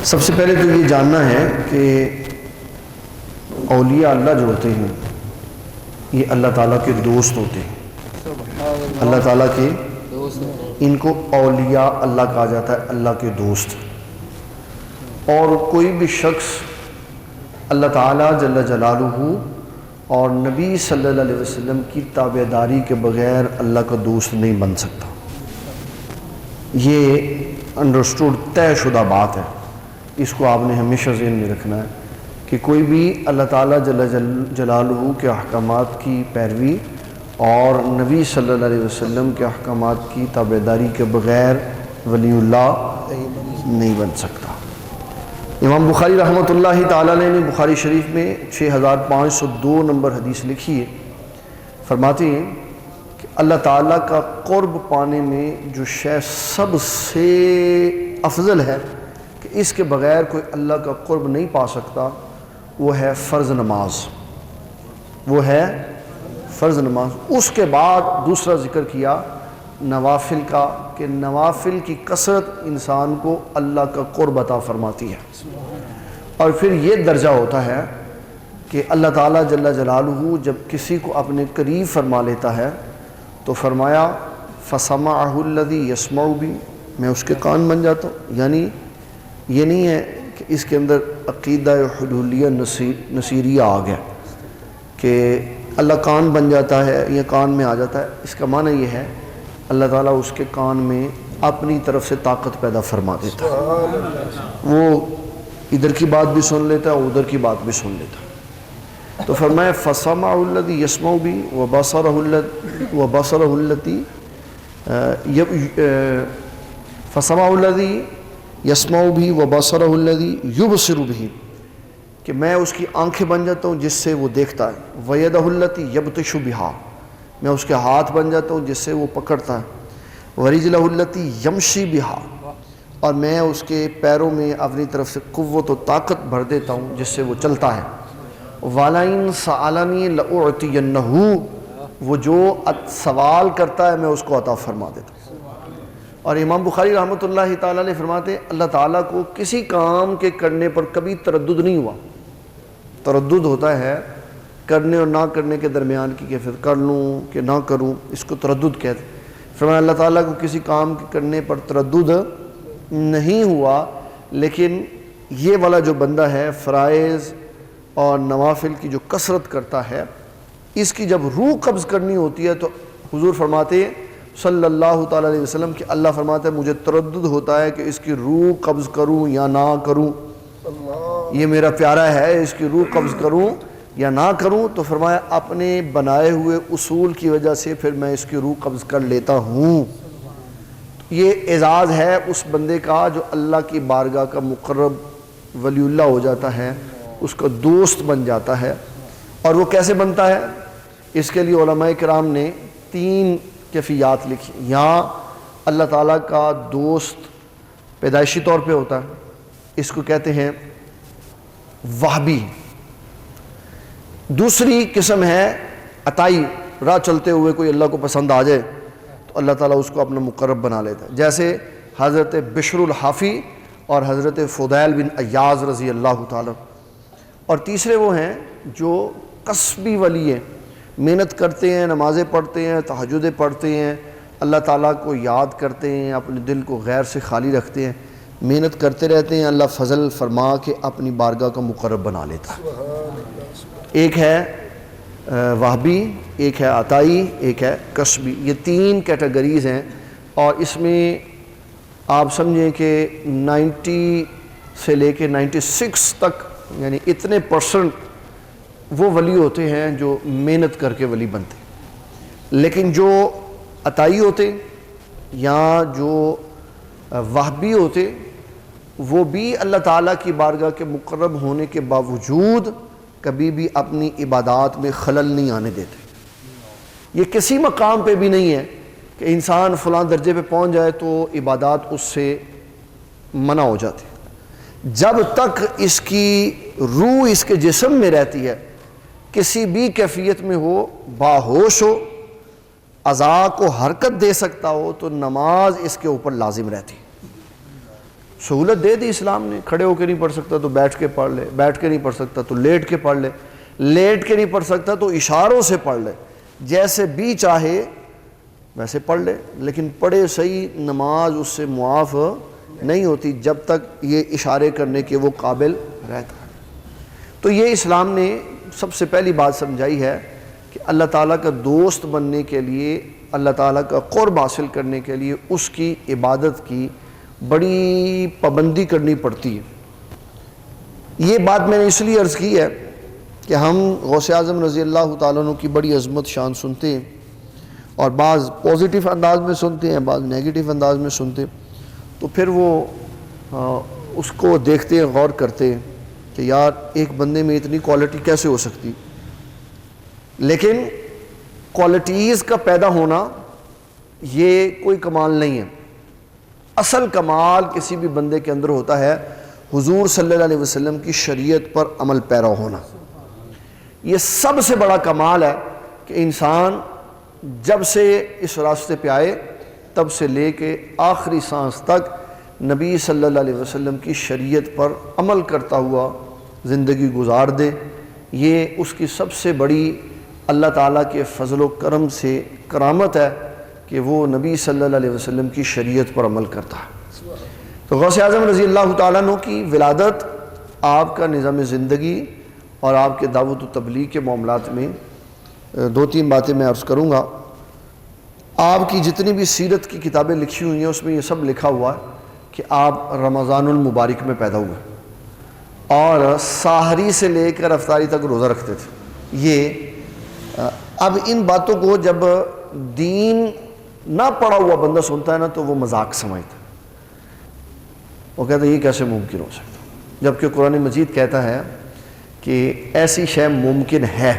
سب سے پہلے تو یہ جاننا ہے کہ اولیاء اللہ جو ہوتے ہیں یہ اللہ تعالیٰ کے دوست ہوتے ہیں. اللہ تعالیٰ کے ان کو اولیاء اللہ کہا جاتا ہے، اللہ کے دوست. اور کوئی بھی شخص اللہ تعالیٰ جل جلالہ اور نبی صلی اللہ علیہ وسلم کی تابعداری کے بغیر اللہ کا دوست نہیں بن سکتا. یہ انڈرسٹوڈ طے شدہ بات ہے، اس کو آپ نے ہمیشہ ذہن میں رکھنا ہے کہ کوئی بھی اللہ تعالیٰ جل جلالہ کے احکامات کی پیروی اور نبی صلی اللہ علیہ وسلم کے احکامات کی تابعداری کے بغیر ولی اللہ نہیں بن سکتا. امام بخاری رحمۃ اللہ تعالیٰ نے بخاری شریف میں 6502 نمبر حدیث لکھی ہے. فرماتے ہیں کہ اللہ تعالیٰ کا قرب پانے میں جو شے سب سے افضل ہے کہ اس کے بغیر کوئی اللہ کا قرب نہیں پا سکتا، وہ ہے فرض نماز. وہ ہے فرض نماز. اس کے بعد دوسرا ذکر کیا نوافل کا، کہ نوافل کی کثرت انسان کو اللہ کا قرب عطا فرماتی ہے. اور پھر یہ درجہ ہوتا ہے کہ اللہ تعالیٰ جل جلالہ جب کسی کو اپنے قریب فرما لیتا ہے تو فرمایا فَسَمَعَهُ الَّذِي يَسْمَعُ بِهِ، میں اس کے کان بن جاتا ہوں. یعنی یہ نہیں ہے کہ اس کے اندر عقیدہ حلولیہ نصیریہ آ گیا کہ اللہ کان بن جاتا ہے یا کان میں آ جاتا ہے. اس کا معنی یہ ہے اللہ تعالیٰ اس کے کان میں اپنی طرف سے طاقت پیدا فرما دیتا ہے. وہ ادھر کی بات بھی سن لیتا ہے، ادھر کی بات بھی سن لیتا ہے. تو فرمایا فَسَمَعُ الَّذِي يَسْمَعُ بِهِ وَبَصَرَهُ الَّتِي فَسَمَعُ الَّذِي يَسْمَعُ بِهِ وَبَصَرَهُ الَّذِي يُبْصِرُ بِهِ، کہ میں اس کی آنکھیں بن جاتا ہوں جس سے وہ دیکھتا ہے. وَيَدَهُ الَّتِي يَبْطِشُ بِهَا، میں اس کے ہاتھ بن جاتا ہوں جس سے وہ پکڑتا ہے. وَرِجْلَهُ الَّتِي يَمْشِي بِهَا، اور میں اس کے پیروں میں اپنی طرف سے قوت و طاقت بھر دیتا ہوں جس سے وہ چلتا ہے. وَلَئِن سَأَلَنِي لَأُعْطِيَنَّهُ، وہ جو سوال کرتا ہے میں اس کو عطا فرما دیتا ہوں. اور امام بخاری رحمۃ اللہ تعالیٰ نے فرماتے ہیں اللہ تعالیٰ کو کسی کام کے کرنے پر کبھی تردد نہیں ہوا. تردد ہوتا ہے کرنے اور نہ کرنے کے درمیان کی کہ پھر کر لوں کہ نہ کروں، اس کو تردد کہتے ہیں. فرمایا اللہ تعالیٰ کو کسی کام کے کرنے پر تردد نہیں ہوا، لیکن یہ والا جو بندہ ہے فرائض اور نوافل کی جو کثرت کرتا ہے، اس کی جب روح قبض کرنی ہوتی ہے تو حضور فرماتے ہیں صلی اللہ تعالیٰ علیہ وسلم کہ اللہ فرماتا ہے مجھے تردد ہوتا ہے کہ اس کی روح قبض کروں یا نہ کروں. یہ میرا پیارا ہے، اس کی روح قبض کروں یا نہ کروں. تو فرمایا اپنے بنائے ہوئے اصول کی وجہ سے پھر میں اس کی روح قبض کر لیتا ہوں. یہ اعزاز ہے اس بندے کا جو اللہ کی بارگاہ کا مقرب ولی اللہ ہو جاتا ہے، اس کا دوست بن جاتا ہے. اور وہ کیسے بنتا ہے؟ اس کے لیے علماء کرام نے 3 کیفیات لکھی. یہاں اللہ تعالیٰ کا دوست پیدائشی طور پہ ہوتا ہے، اس کو کہتے ہیں وہابی. دوسری قسم ہے عطائی، راہ چلتے ہوئے کوئی اللہ کو پسند آ جائے تو اللہ تعالیٰ اس کو اپنا مقرب بنا لیتا ہے، جیسے حضرت بشر الحافی اور حضرت فضیل بن عیاض رضی اللہ تعالیٰ. اور تیسرے وہ ہیں جو قصبی ولی ہیں، محنت کرتے ہیں، نمازیں پڑھتے ہیں، تہجدیں پڑھتے ہیں، اللہ تعالیٰ کو یاد کرتے ہیں، اپنے دل کو غیر سے خالی رکھتے ہیں، محنت کرتے رہتے ہیں، اللہ فضل فرما کے اپنی بارگاہ کا مقرب بنا لیتا ہے. ایک ہے وہابی، ایک ہے عطائی، ایک ہے قصبی. یہ 3 کیٹیگریز ہیں. اور اس میں آپ سمجھیں کہ 90 سے لے کے 96 تک، یعنی اتنے % وہ ولی ہوتے ہیں جو محنت کر کے ولی بنتے ہیں. لیکن جو عطائی ہوتے یا جو وہابی ہوتے وہ بھی اللہ تعالیٰ کی بارگاہ کے مقرب ہونے کے باوجود کبھی بھی اپنی عبادات میں خلل نہیں آنے دیتے. یہ کسی مقام پہ بھی نہیں ہے کہ انسان فلاں درجے پہ پہنچ جائے تو عبادات اس سے منع ہو جاتی. جب تک اس کی روح اس کے جسم میں رہتی ہے، کسی بھی کیفیت میں ہو، باہوش ہو، اعضاء کو حرکت دے سکتا ہو، تو نماز اس کے اوپر لازم رہتی. سہولت دے دی اسلام نے، کھڑے ہو کے نہیں پڑھ سکتا تو بیٹھ کے پڑھ لے، بیٹھ کے نہیں پڑھ سکتا تو لیٹ کے پڑھ لے، لیٹ کے نہیں پڑھ سکتا تو اشاروں سے پڑھ لے، جیسے بھی چاہے ویسے پڑھ لے، لیکن پڑھے صحیح نماز اس سے معاف نہیں ہوتی جب تک یہ اشارے کرنے کے وہ قابل رہتا ہے۔ تو یہ اسلام نے سب سے پہلی بات سمجھائی ہے کہ اللہ تعالیٰ کا دوست بننے کے لیے، اللہ تعالیٰ کا قرب حاصل کرنے کے لیے اس کی عبادت کی بڑی پابندی کرنی پڑتی ہے۔ یہ بات میں نے اس لیے عرض کی ہے کہ ہم غوث اعظم رضی اللہ تعالیٰ عنہ کی بڑی عظمت شان سنتے ہیں، اور بعض پازیٹیو انداز میں سنتے ہیں، بعض نیگیٹیو انداز میں سنتے ہیں، تو پھر وہ اس کو دیکھتے ہیں، غور کرتے ہیں کہ یار ایک بندے میں اتنی کوالٹی کیسے ہو سکتی۔ لیکن کوالٹیز کا پیدا ہونا یہ کوئی کمال نہیں ہے، اصل کمال کسی بھی بندے کے اندر ہوتا ہے حضور صلی اللہ علیہ وسلم کی شریعت پر عمل پیرا ہونا۔ یہ سب سے بڑا کمال ہے کہ انسان جب سے اس راستے پہ آئے تب سے لے کے آخری سانس تک نبی صلی اللہ علیہ وسلم کی شریعت پر عمل کرتا ہوا زندگی گزار دے۔ یہ اس کی سب سے بڑی اللہ تعالیٰ کے فضل و کرم سے کرامت ہے کہ وہ نبی صلی اللہ علیہ وسلم کی شریعت پر عمل کرتا ہے۔ تو غوث اعظم رضی اللہ تعالیٰ عنہ کی ولادت، آپ کا نظام زندگی اور آپ کے دعوت و تبلیغ کے معاملات میں دو تین باتیں میں عرض کروں گا۔ آپ کی جتنی بھی سیرت کی کتابیں لکھی ہوئی ہیں اس میں یہ سب لکھا ہوا ہے کہ آپ رمضان المبارک میں پیدا ہوئے اور سحری سے لے کر افطاری تک روزہ رکھتے تھے۔ یہ اب ان باتوں کو جب دین نہ پڑھا ہوا بندہ سنتا ہے نا تو وہ مذاق سمجھتا ہے، وہ کہتا ہے یہ کیسے ممکن ہو سکتا، جبکہ قرآن مجید کہتا ہے کہ ایسی شے ممکن ہے۔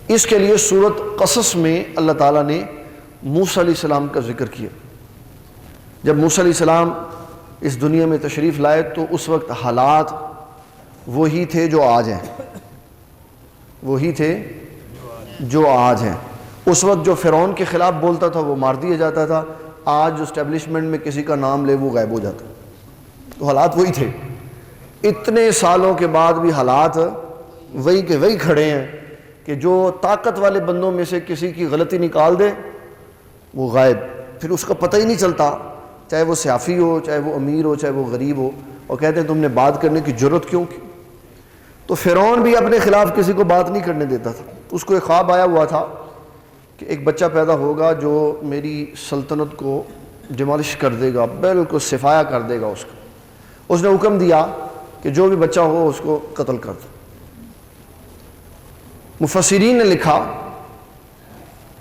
اس کے لیے سورۃ قصص میں اللہ تعالیٰ نے موسیٰ علیہ السلام کا ذکر کیا۔ جب موسیٰ علیہ السلام اس دنیا میں تشریف لائے تو اس وقت حالات وہی تھے جو آج ہیں، وہی تھے جو آج ہیں۔ اس وقت جو فرعون کے خلاف بولتا تھا وہ مار دیا جاتا تھا، آج جو اسٹیبلشمنٹ میں کسی کا نام لے وہ غائب ہو جاتا۔ تو حالات وہی تھے، اتنے سالوں کے بعد بھی حالات وہی کے وہی کھڑے ہیں کہ جو طاقت والے بندوں میں سے کسی کی غلطی نکال دے وہ غائب، پھر اس کا پتہ ہی نہیں چلتا، چاہے وہ سیافی ہو، چاہے وہ امیر ہو، چاہے وہ غریب ہو، اور کہتے ہیں تم نے بات کرنے کی جرت کیوں کی۔ تو فرعون بھی اپنے خلاف کسی کو بات نہیں کرنے دیتا تھا۔ اس کو ایک خواب آیا ہوا تھا کہ ایک بچہ پیدا ہوگا جو میری سلطنت کو ڈیمالش کر دے گا، بالکل صفایا کر دے گا اس کو۔ اس نے حکم دیا کہ جو بھی بچہ ہو اس کو قتل کر دو۔ مفسرین نے لکھا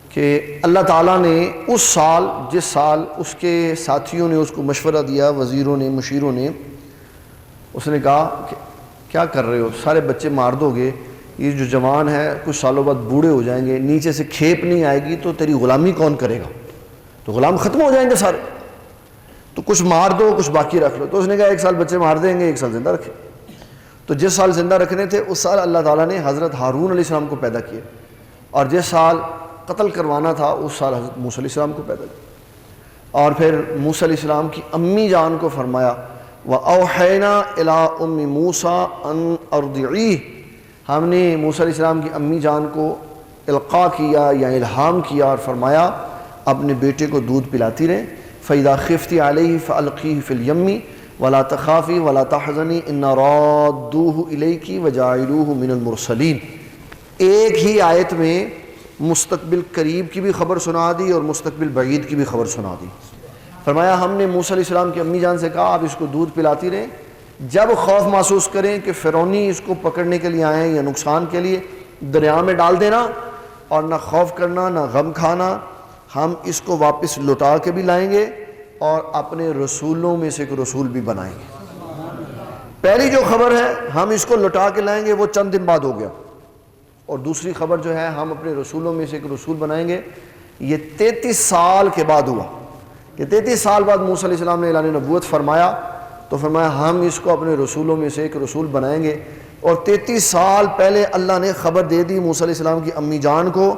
کہ اللہ تعالیٰ نے اس سال، جس سال اس کے ساتھیوں نے اس کو مشورہ دیا، وزیروں نے، مشیروں نے، اس نے کہا کہ کیا کر رہے ہو، سارے بچے مار دو گے، یہ جو جوان ہے کچھ سالوں بعد بوڑھے ہو جائیں گے، نیچے سے کھیپ نہیں آئے گی تو تیری غلامی کون کرے گا، تو غلام ختم ہو جائیں گے سارے، تو کچھ مار دو کچھ باقی رکھ لو۔ تو اس نے کہا ایک سال بچے مار دیں گے، ایک سال زندہ رکھیں۔ تو جس سال زندہ رکھنے تھے اس سال اللہ تعالیٰ نے حضرت ہارون علیہ السلام کو پیدا کیا، اور جس سال قتل کروانا تھا اس سال حضرت موسیٰ علیہ السلام کو پیدا کیا۔ اور پھر موسیٰ علیہ السلام کی امی جان کو فرمایا وَأَوْحَيْنَا إِلَىٰ أُمِّ مُوسَىٰ أَنْ أَرْضِعِيهِ، ہم نے موسیٰ علیہ السلام کی امی جان کو القاء کیا یا الہام کیا اور فرمایا اپنے بیٹے کو دودھ پلاتی رہیں۔ فَإِذَا خِفْتِ عَلَيْهِ فَأَلْقِيهِ فِي الْيَمِّ وَلَا تَخَافِي وَلَا تَحْزَنِي إِنَّا رَادُّوهُ إِلَيْكِ وَجَاعِلُوهُ مِنَ الْمُرْسَلِينَ۔ ایک ہی آیت میں مستقبل قریب کی بھی خبر سنا دی اور مستقبل بعید کی بھی خبر سنا دی۔ فرمایا ہم نے موسیٰ علیہ السلام کی امی جان سے کہا آپ اس کو دودھ پلاتی رہیں، جب خوف محسوس کریں کہ فرعونی اس کو پکڑنے کے لیے آئیں یا نقصان کے لیے، دریا میں ڈال دینا، اور نہ خوف کرنا نہ غم کھانا، ہم اس کو واپس لوٹا کے بھی لائیں گے اور اپنے رسولوں میں سے ایک رسول بھی بنائیں گے۔ پہلی جو خبر ہے ہم اس کو لوٹا کے لائیں گے وہ چند دن بعد ہو گیا، اور دوسری خبر جو ہے ہم اپنے رسولوں میں سے ایک رسول بنائیں گے، یہ 33 سال کے بعد ہوا کہ 33 سال بعد موسیٰ علیہ السلام نے اعلان نبوت فرمایا، تو فرمایا ہم اس کو اپنے رسولوں میں سے ایک رسول بنائیں گے۔ اور 33 سال پہلے اللہ نے خبر دے دی موسیٰ علیہ السلام کی امی جان کو،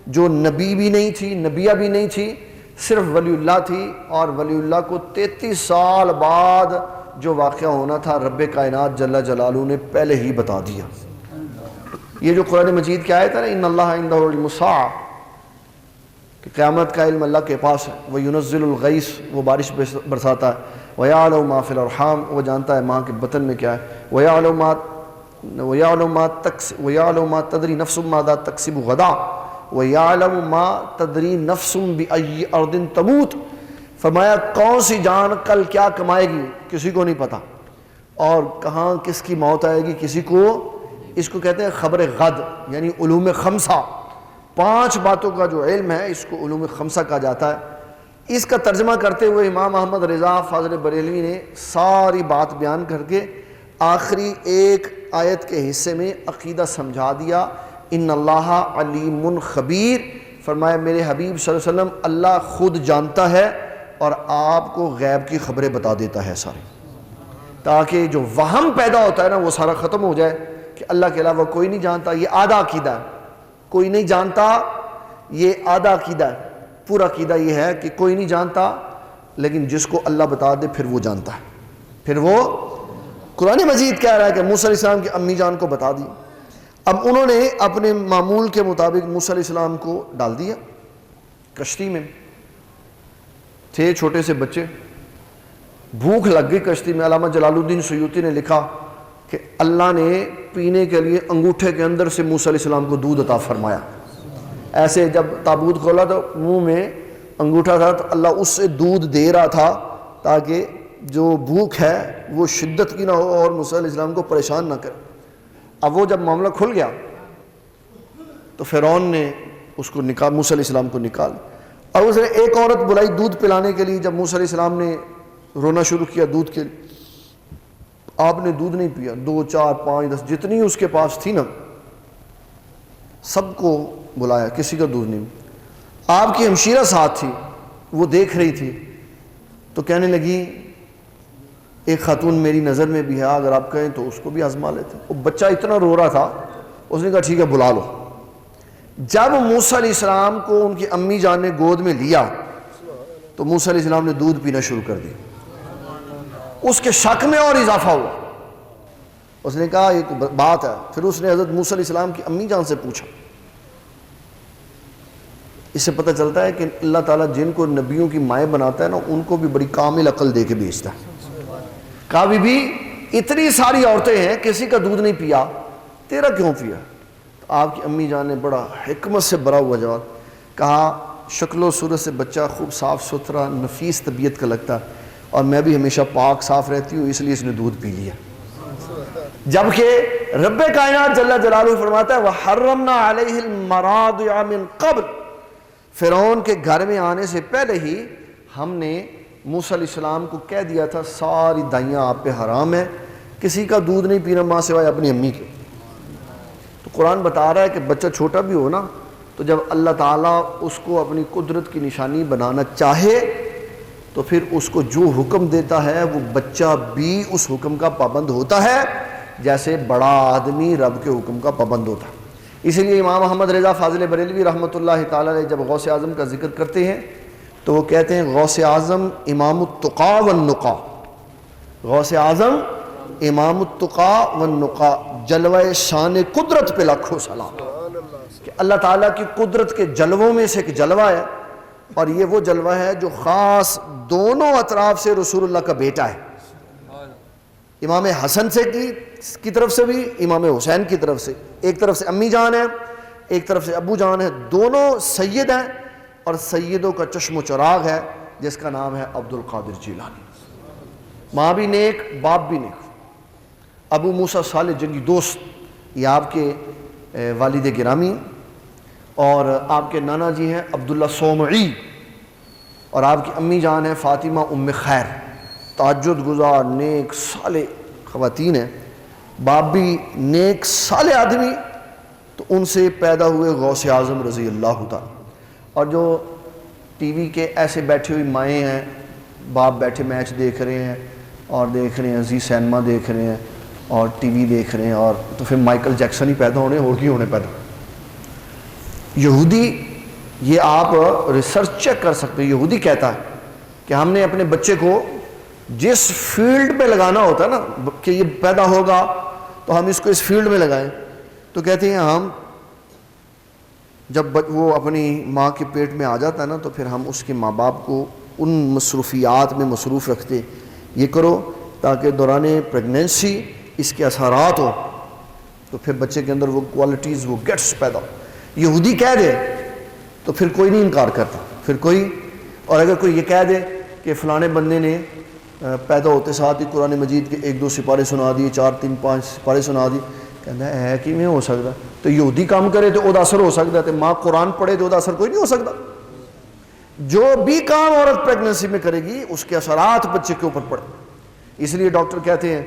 جو نبی بھی نہیں تھی، نبیہ بھی نہیں تھی، صرف ولی اللہ تھی، اور ولی اللہ کو 33 سال بعد جو واقعہ ہونا تھا رب کائنات جل جلالہ نے پہلے ہی بتا دیا۔ یہ جو قرآن مجید کی آیت ہے نا، ان اللہ عندہ علم الساعہ، کہ قیامت کا علم اللہ کے پاس ہے، وَيُنَزِّلُ الْغَيْثَ، وہ بارش برساتا ہے، وَيَعْلَمُ مَا فِي الْأَرْحَامِ، وہ جانتا ہے ماں کے بطن میں کیا ہے، وَيَعْلَمُ مَا تَدْرِي نَفْسٌ مَاذَا تَكْسِبُ غَدًا وَيَعْلَمُ مَا تَدْرِي نَفْسٌ بِأَيِّ أَرْضٍ تَمُوتُ، فرمایا کون سی جان کل کیا کمائے گی کسی کو نہیں پتا، اور کہاں کس کی موت آئے گی کسی کو، اس کو کہتے ہیں خبر غد، یعنی علوم خمسہ، 5 باتوں کا جو علم ہے اس کو علوم خمسہ کہا جاتا ہے۔ اس کا ترجمہ کرتے ہوئے امام احمد رضا فاضل بریلوی نے ساری بات بیان کر کے آخری ایک آیت کے حصے میں عقیدہ سمجھا دیا، ان اللہ علیم خبیر، فرمایا میرے حبیب صلی اللہ علیہ وسلم اللہ خود جانتا ہے اور آپ کو غیب کی خبریں بتا دیتا ہے سارے، تاکہ جو وہم پیدا ہوتا ہے نا وہ سارا ختم ہو جائے کہ اللہ کے علاوہ کوئی نہیں جانتا۔ یہ آدھا عقیدہ ہے، کوئی نہیں جانتا، یہ آدھا عقیدہ ہے۔ پورا عقیدہ یہ ہے کہ کوئی نہیں جانتا، لیکن جس کو اللہ بتا دے پھر وہ جانتا ہے، پھر وہ قرآن مجید کہہ رہا ہے کہ موسیٰ علیہ السلام کی امی جان کو بتا دی۔ اب انہوں نے اپنے معمول کے مطابق موسیٰ علیہ السلام کو ڈال دیا کشتی میں، تھے چھوٹے سے بچے، بھوک لگ گئی کشتی میں۔ علامہ جلال الدین سیوطی نے لکھا کہ اللہ نے پینے کے لیے انگوٹھے کے اندر سے موسیٰ علیہ السلام کو دودھ عطا فرمایا، ایسے جب تابوت کھولا تو منہ میں انگوٹھا تھا تو اللہ اس سے دودھ دے رہا تھا تاکہ جو بھوک ہے وہ شدت کی نہ ہو اور موسیٰ علیہ السلام کو پریشان نہ کرے۔ اب وہ جب معاملہ کھل گیا تو فرعون نے اس کو موسیٰ علیہ السلام کو نکال، اور اس نے ایک عورت بلائی دودھ پلانے کے لیے۔ جب موسیٰ علیہ السلام نے رونا شروع کیا دودھ کے لیے، آپ نے دودھ نہیں پیا، 2 4 5 10 جتنی اس کے پاس تھی نا سب کو بلایا، کسی کا دودھ نہیں۔ آپ کی ہمشیرہ ساتھ تھی، وہ دیکھ رہی تھی تو کہنے لگی ایک خاتون میری نظر میں بھی ہے، اگر آپ کہیں تو اس کو بھی آزما لیتے۔ وہ بچہ اتنا رو رہا تھا، اس نے کہا ٹھیک ہے بلا لو۔ جب موسیٰ علیہ السلام کو ان کی امی جان نے گود میں لیا تو موسیٰ علیہ السلام نے دودھ پینا شروع کر دیا۔ اس کے شک میں اور اضافہ ہوا، اس نے کہا یہ بات ہے۔ پھر اس نے حضرت موسیٰ علیہ السلام کی امی جان سے پوچھا۔ اس سے پتہ چلتا ہے کہ اللہ تعالیٰ جن کو نبیوں کی مائیں بناتا ہے نا ان کو بھی بڑی کامل عقل دے کے بھیجتا ہے۔ کہا بی بی اتنی ساری عورتیں ہیں کسی کا دودھ نہیں پیا، تیرا کیوں پیا؟ تو آپ کی امی جان نے بڑا حکمت سے بھرا ہوا جواب کہا، شکل و صورت سے بچہ خوب صاف ستھرا نفیس طبیعت کا لگتا ہے، اور میں بھی ہمیشہ پاک صاف رہتی ہوں، اس لیے اس نے دودھ پی لیا۔ جبکہ رب کائنات جل جلالہ فرماتا ہے وَحَرَّمْنَا عَلَيْهِ الْمَرَاضِعَ مِنْ قَبْلِ، فرعون کے گھر میں آنے سے پہلے ہی ہم نے موسیٰ علیہ السلام کو کہہ دیا تھا ساری دائیاں آپ پہ حرام ہے، کسی کا دودھ نہیں پینا ماں سوائے اپنی امی کے۔ تو قرآن بتا رہا ہے کہ بچہ چھوٹا بھی ہو نا تو جب اللہ تعالیٰ اس کو اپنی قدرت کی نشانی بنانا چاہے تو پھر اس کو جو حکم دیتا ہے وہ بچہ بھی اس حکم کا پابند ہوتا ہے، جیسے بڑا آدمی رب کے حکم کا پابند ہوتا ہے۔ اسی لیے امام احمد رضا فاضل بریلوی رحمۃ اللہ تعالیٰ علیہ جب غوث اعظم کا ذکر کرتے ہیں تو وہ کہتے ہیں غوث اعظم امام التقا والنقا، غوث اعظم امام التقا والنقا، جلوہ شان قدرت پہ لاکھوں سلام، کہ اللہ تعالیٰ کی قدرت کے جلووں میں سے ایک جلوہ ہے، اور یہ وہ جلوہ ہے جو خاص دونوں اطراف سے رسول اللہ کا بیٹا ہے، امام حسن سے کی طرف سے بھی، امام حسین کی طرف سے، ایک طرف سے امی جان ہے ایک طرف سے ابو جان ہے، دونوں سید ہیں، اور سیدوں کا چشم و چراغ ہے جس کا نام ہے عبد القادر جیلانی۔ ماں بھی نیک باپ بھی نیک۔ ابو موسیٰ صالح جنگی دوست یہ آپ کے والد گرامی، اور آپ کے نانا جی ہیں عبداللہ صومعی، اور آپ کی امی جان ہیں فاطمہ ام خیر، تہجد گزار نیک صالح خواتین ہیں، باپ بھی نیک صالح آدمی، تو ان سے پیدا ہوئے غوث اعظم رضی اللہ تعالی۔ اور جو ٹی وی کے ایسے بیٹھی ہوئی مائیں ہیں، باپ بیٹھے میچ دیکھ رہے ہیں اور دیکھ رہے ہیں زی سینما دیکھ رہے ہیں اور ٹی وی دیکھ رہے ہیں، اور تو پھر مائیکل جیکسن ہی پیدا ہونے اور کی ہونے پیدا۔ یہودی یہ آپ ریسرچ چیک کر سکتے ہیں. یہودی کہتا ہے کہ ہم نے اپنے بچے کو جس فیلڈ پہ لگانا ہوتا ہے نا کہ یہ پیدا ہوگا تو ہم اس کو اس فیلڈ میں لگائیں, تو کہتے ہیں ہم جب وہ اپنی ماں کے پیٹ میں آ جاتا ہے نا تو پھر ہم اس کے ماں باپ کو ان مصروفیات میں مصروف رکھتے, یہ کرو تاکہ دوران پریگنینسی اس کے اثرات ہو تو پھر بچے کے اندر وہ کوالٹیز, وہ گٹس پیدا ہو. یہودی کہہ دے تو پھر کوئی نہیں انکار کرتا, پھر کوئی. اور اگر کوئی یہ کہہ دے کہ فلانے بندے نے پیدا ہوتے ساتھ ہی قرآن مجید کے 1-2 سپارے سنا دیے, 4-3-5 سپارے سنا دیے, کہتا ہے کہ میں ہو سکتا, تو یہودی کام کرے تو وہ اثر ہو سکتا ہے, تو ماں قرآن پڑھے تو وہ اثر کوئی نہیں ہو سکتا. جو بھی کام عورت پریگننسی میں کرے گی اس کے اثرات بچے کے اوپر پڑے. اس لیے ڈاکٹر کہتے ہیں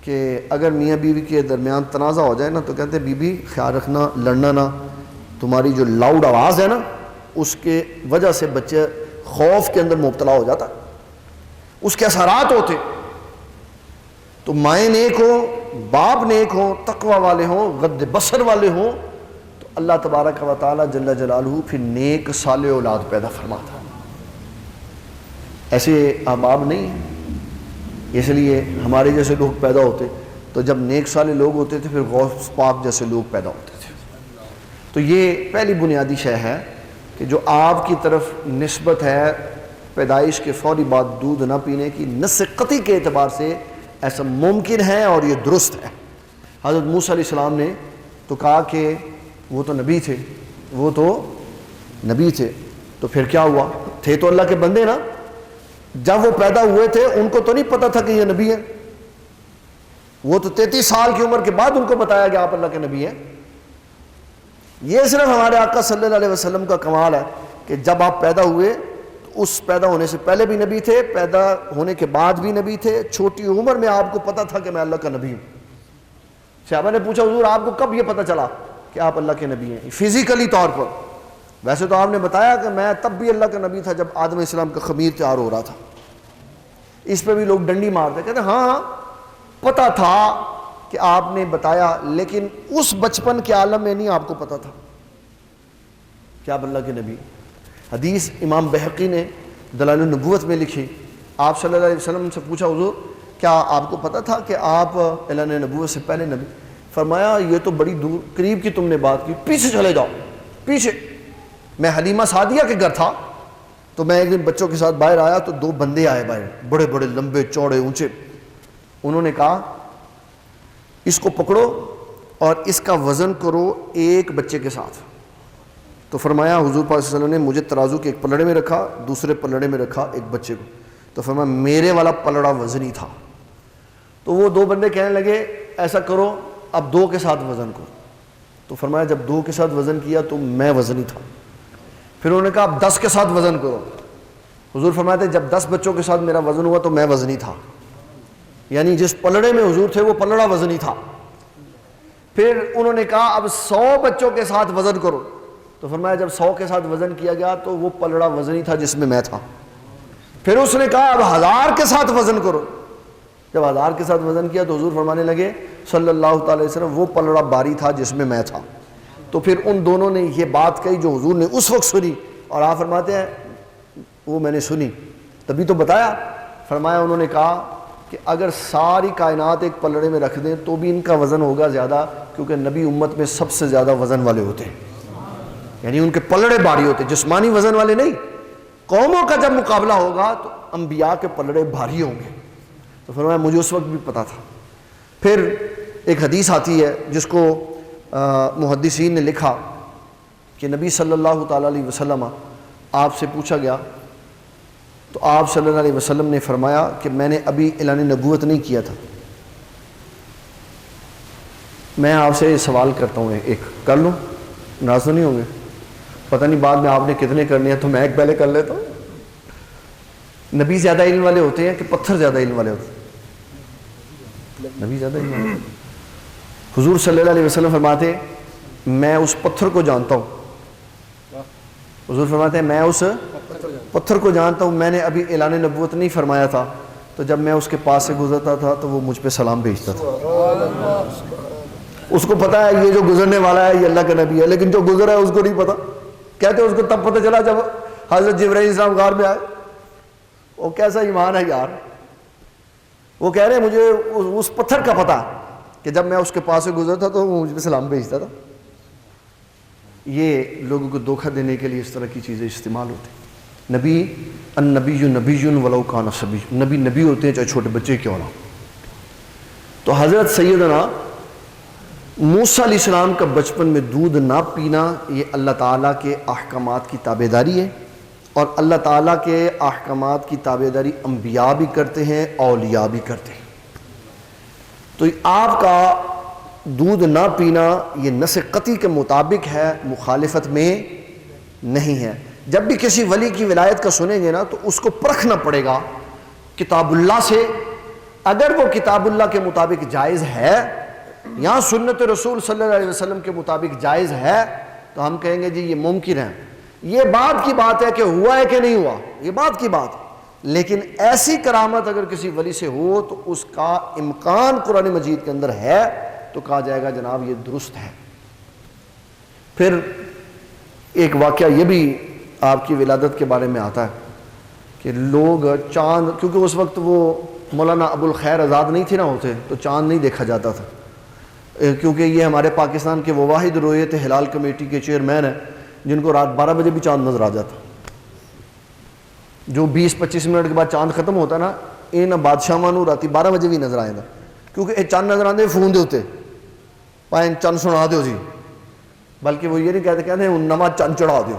کہ اگر میاں بیوی کے درمیان تنازع ہو جائے نا تو کہتے ہیں بی بی خیال رکھنا, لڑنا نہ, تمہاری جو لاؤڈ آواز ہے نا اس کے وجہ سے بچے خوف کے اندر مبتلا ہو جاتا, اس کے اثرات ہوتے. تو مائیں نیک ہوں, باپ نیک ہوں, تقوی والے ہوں, غض بصر والے ہوں, تو اللہ تبارک و تعالی جل جلالہ پھر نیک صالح اولاد پیدا فرماتا. ایسے احباب نہیں ہیں. اس لیے ہمارے جیسے لوگ پیدا ہوتے تو جب نیک صالح لوگ ہوتے تھے پھر غوث پاک جیسے لوگ پیدا ہوتے تھے. تو یہ پہلی بنیادی شے ہے کہ جو آپ کی طرف نسبت ہے پیدائش کے فوری بعد دودھ نہ پینے کی, نص قطعی کے اعتبار سے ایسا ممکن ہے اور یہ درست ہے. حضرت موسیٰ علیہ السلام نے تو کہا کہ وہ تو نبی تھے, وہ تو نبی تھے, تو پھر کیا ہوا, تھے تو اللہ کے بندے نا. جب وہ پیدا ہوئے تھے ان کو تو نہیں پتا تھا کہ یہ نبی ہے, وہ تو 33 سال کی عمر کے بعد ان کو بتایا کہ آپ اللہ کے نبی ہیں. یہ صرف ہمارے آقا صلی اللہ علیہ وسلم کا کمال ہے کہ جب آپ پیدا ہوئے تو اس پیدا ہونے سے پہلے بھی نبی تھے, پیدا ہونے کے بعد بھی نبی تھے, چھوٹی عمر میں آپ کو پتا تھا کہ میں اللہ کا نبی ہوں. صحابہ نے پوچھا حضور آپ کو کب یہ پتا چلا کہ آپ اللہ کے نبی ہیں فزیکلی طور پر؟ ویسے تو آپ نے بتایا کہ میں تب بھی اللہ کا نبی تھا جب آدم علیہ السلام کا خمیر تیار ہو رہا تھا. اس پہ بھی لوگ ڈنڈی مارتے, کہتے ہاں پتا تھا کہ آپ نے بتایا, لیکن اس بچپن کے عالم میں نہیں آپ کو پتا تھا کہ آپ اللہ کے نبی. حدیث امام بحقی نے دلائل النبوت میں لکھی, آپ صلی اللہ علیہ وسلم سے پوچھا حضور کیا آپ کو پتا تھا کہ آپ اعلان نبوت سے پہلے نبی؟ فرمایا یہ تو بڑی دور قریب کی تم نے بات کی, پیچھے چلے جاؤ پیچھے. میں حلیمہ سعدیہ کے گھر تھا تو میں ایک دن بچوں کے ساتھ باہر آیا تو 2 بندے آئے باہر, بڑے بڑے لمبے چوڑے اونچے. انہوں نے کہا اس کو پکڑو اور اس کا وزن کرو ایک بچے کے ساتھ. تو فرمایا حضور پاک صلی اللہ علیہ وسلم نے مجھے ترازو کے ایک پلڑے میں رکھا, دوسرے پلڑے میں رکھا ایک بچے کو, تو فرمایا میرے والا پلڑا وزنی تھا. تو وہ 2 بندے کہنے لگے ایسا کرو اب 2 کے ساتھ وزن کرو. تو فرمایا جب 2 کے ساتھ وزن کیا تو میں وزنی تھا. پھر انہوں نے کہا اب 10 کے ساتھ وزن کرو. حضور فرماتے جب 10 بچوں کے ساتھ میرا وزن ہوا تو میں وزنی تھا, یعنی جس پلڑے میں حضور تھے وہ پلڑا وزنی تھا. پھر انہوں نے کہا اب 100 بچوں کے ساتھ وزن کرو. تو فرمایا جب 100 کے ساتھ وزن کیا گیا تو وہ پلڑا وزنی تھا جس میں تھا. پھر اس نے کہا اب 1000 کے ساتھ وزن کرو. جب 1000 کے ساتھ وزن کیا تو حضور فرمانے لگے صلی اللہ تعالی علیہ وسلم وہ پلڑا باری تھا جس میں میں تھا. تو پھر ان دونوں نے یہ بات کہی جو حضور نے اس وقت سنی, اور آپ فرماتے ہیں وہ میں نے سنی تبھی تو بتایا. فرمایا انہوں نے کہا کہ اگر ساری کائنات ایک پلڑے میں رکھ دیں تو بھی ان کا وزن ہوگا زیادہ, کیونکہ نبی امت میں سب سے زیادہ وزن والے ہوتے ہیں, یعنی ان کے پلڑے بھاری ہوتے, جسمانی وزن والے نہیں. قوموں کا جب مقابلہ ہوگا تو انبیاء کے پلڑے بھاری ہوں گے. تو فرمایا مجھے اس وقت بھی پتا تھا. پھر ایک حدیث آتی ہے جس کو محدثین نے لکھا کہ نبی صلی اللہ تعالیٰ علیہ وسلم آپ سے پوچھا گیا تو آپ صلی اللہ علیہ وسلم نے فرمایا کہ میں نے ابھی اعلان نبوت نہیں کیا تھا. میں آپ سے سوال کرتا ہوں, ایک کر لوں, ناراض تو نہیں ہوں گے؟ پتہ نہیں بعد میں آپ نے کتنے کرنے ہیں تو میں ایک پہلے کر لیتا ہوں. نبی زیادہ علم والے ہوتے ہیں کہ پتھر زیادہ علم والے ہوتے ہیں؟ نبی زیادہ علم والے. حضور صلی اللہ علیہ وسلم فرماتے میں اس پتھر کو جانتا ہوں. حضور فرماتے ہیں میں اس پتھر کو جانتا ہوں, میں نے ابھی اعلان نبوت نہیں فرمایا تھا, تو جب میں اس کے پاس سے گزرتا تھا تو وہ مجھ پہ سلام بھیجتا تھا. اس کو پتا ہے یہ جو گزرنے والا ہے یہ اللہ کا نبی ہے, لیکن جو گزرا ہے اس کو نہیں پتا. کہتے اس کو تب پتہ چلا جب حضرت جبرائیل السلام غار میں آئے. وہ کیسا ایمان ہے یار. وہ کہہ رہے ہیں مجھے اس پتھر کا پتہ کہ جب میں اس کے پاس سے گزرتا تھا تو وہ مجھ پہ سلام بھیجتا تھا. یہ لوگوں کو دھوکہ دینے کے لیے اس طرح کی چیزیں استعمال ہوتی ہیں. نبی النبی نبی ولو کان صبی، نبی نبی ہوتے ہیں چاہے چھوٹے بچے کیوں نہ. تو حضرت سیدنا موسیٰ علیہ السلام کا بچپن میں دودھ نہ پینا یہ اللہ تعالیٰ کے احکامات کی تابعداری ہے، اور اللہ تعالیٰ کے احکامات کی تابعداری انبیاء بھی کرتے ہیں، اولیاء بھی کرتے ہیں. تو آپ کا دودھ نہ پینا یہ نص قطعی کے مطابق ہے، مخالفت میں نہیں ہے. جب بھی کسی ولی کی ولایت کا سنیں گے نا تو اس کو پرکھنا پڑے گا کتاب اللہ سے. اگر وہ کتاب اللہ کے مطابق جائز ہے یا سنت رسول صلی اللہ علیہ وسلم کے مطابق جائز ہے تو ہم کہیں گے جی یہ ممکن ہے. یہ بات کی بات ہے کہ ہوا ہے کہ نہیں ہوا، یہ بات کی بات. لیکن ایسی کرامت اگر کسی ولی سے ہو تو اس کا امکان قرآن مجید کے اندر ہے تو کہا جائے گا جناب یہ درست ہے. پھر ایک واقعہ یہ بھی آپ کی ولادت کے بارے میں آتا ہے کہ لوگ چاند، کیونکہ اس وقت وہ مولانا ابو الخیر آزاد نہیں تھے نہ ہوتے تو چاند نہیں دیکھا جاتا تھا، کیونکہ یہ ہمارے پاکستان کے وہ واحد رؤیت ہلال کمیٹی کے چیئرمین ہیں جن کو رات 12 بجے بھی چاند نظر آ جاتا. جو 20-25 منٹ کے بعد چاند ختم ہوتا نا ان بادشاہ مانو راتی 12 بجے بھی نظر آئے گا، کیونکہ یہ چاند نظر آتے فون دے ہوتے پائیں چند سنا دیو جی، بلکہ وہ یہ نہیں کہتے ہیں نماز چند چڑھا دیو،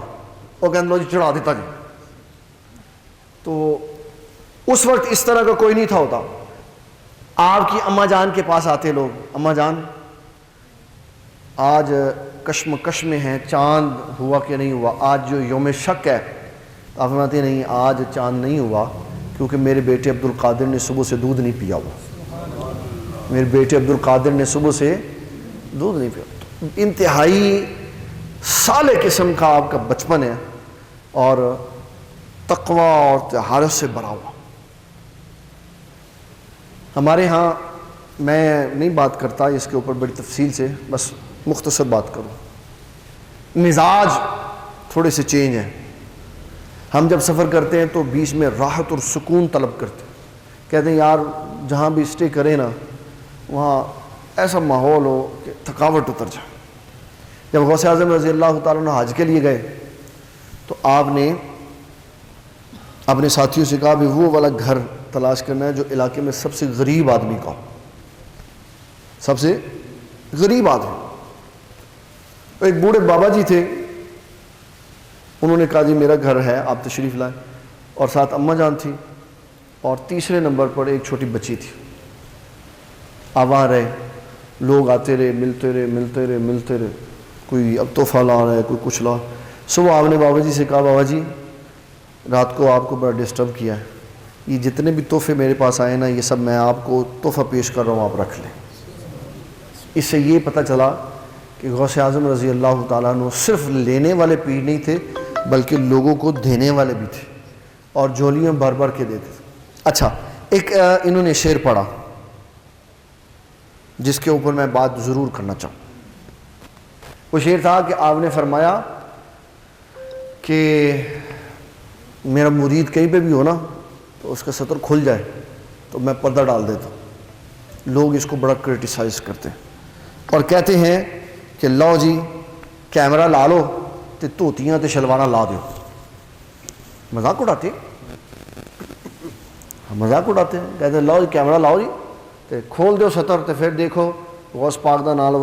وہ کہتے لو جی چڑھا دیتا جی. تو اس وقت اس طرح کا کوئی نہیں تھا ہوتا. آپ کی اماں جان کے پاس آتے لوگ، اماں جان آج کشمکش میں ہیں چاند ہوا کہ نہیں ہوا، آج جو یوم شک ہے. آپ فرماتے ہیں نہیں آج چاند نہیں ہوا کیونکہ میرے بیٹے عبد القادر نے صبح سے دودھ نہیں پیا ہوا، میرے بیٹے عبد القادر نے صبح سے دودھ نہیں پیا. انتہائی صالح قسم کا آپ کا بچپن ہے اور تقوی اور طہارت سے بھرا ہوا. ہمارے ہاں میں نہیں بات کرتا اس کے اوپر بڑی تفصیل سے، بس مختصر بات کروں. مزاج تھوڑے سے چینج ہیں. ہم جب سفر کرتے ہیں تو بیچ میں راحت اور سکون طلب کرتے ہیں، کہتے ہیں یار جہاں بھی اسٹے کریں نا وہاں ایسا ماحول ہو کہ تھکاوٹ اتر جائے. جب غوث اعظم رضی اللہ تعالیٰ عنہ حج کے لیے گئے تو آپ نے اپنے ساتھیوں سے کہا بھی وہ والا گھر تلاش کرنا ہے جو علاقے میں سب سے غریب آدمی کا ہو، سب سے غریب آدمی. ایک بوڑھے بابا جی تھے، انہوں نے کہا جی میرا گھر ہے آپ تشریف لائیں، اور ساتھ اماں جان تھی اور تیسرے نمبر پر ایک چھوٹی بچی تھی. آواں رہے، لوگ آتے رہے، ملتے رہے، کوئی اب تحفہ لا رہا ہے، کوئی کچھ لا. صبح آپ نے بابا جی سے کہا بابا جی رات کو آپ کو بڑا ڈسٹرب کیا ہے، یہ جتنے بھی تحفے میرے پاس آئے نا یہ سب میں آپ کو تحفہ پیش کر رہا ہوں، آپ رکھ لیں. اس سے یہ پتہ چلا کہ غوث اعظم رضی اللہ تعالیٰ عنہ صرف لینے والے پیر نہیں تھے بلکہ لوگوں کو دینے والے بھی تھے اور جھولیاں بھر بھر کے دیتے تھے. اچھا ایک انہوں نے شعر پڑھا جس کے اوپر میں بات ضرور کرنا چاہوں. وہ شعر تھا کہ آپ نے فرمایا کہ میرا مرید کہیں پہ بھی ہو نا تو اس کا سطر کھل جائے تو میں پردہ ڈال دیتا ہوں. لوگ اس کو بڑا کرٹیسائز کرتے ہیں اور کہتے ہیں کہ لو جی کیمرہ لا لو تے دھوتیاں تے شلوارا لا دیو. مذاق اڑاتے ہیں، کہتے ہیں لو جی کیمرہ لاؤ جی تے کھول دیو سطر تے پھر دیکھو غوث پاک دا نال.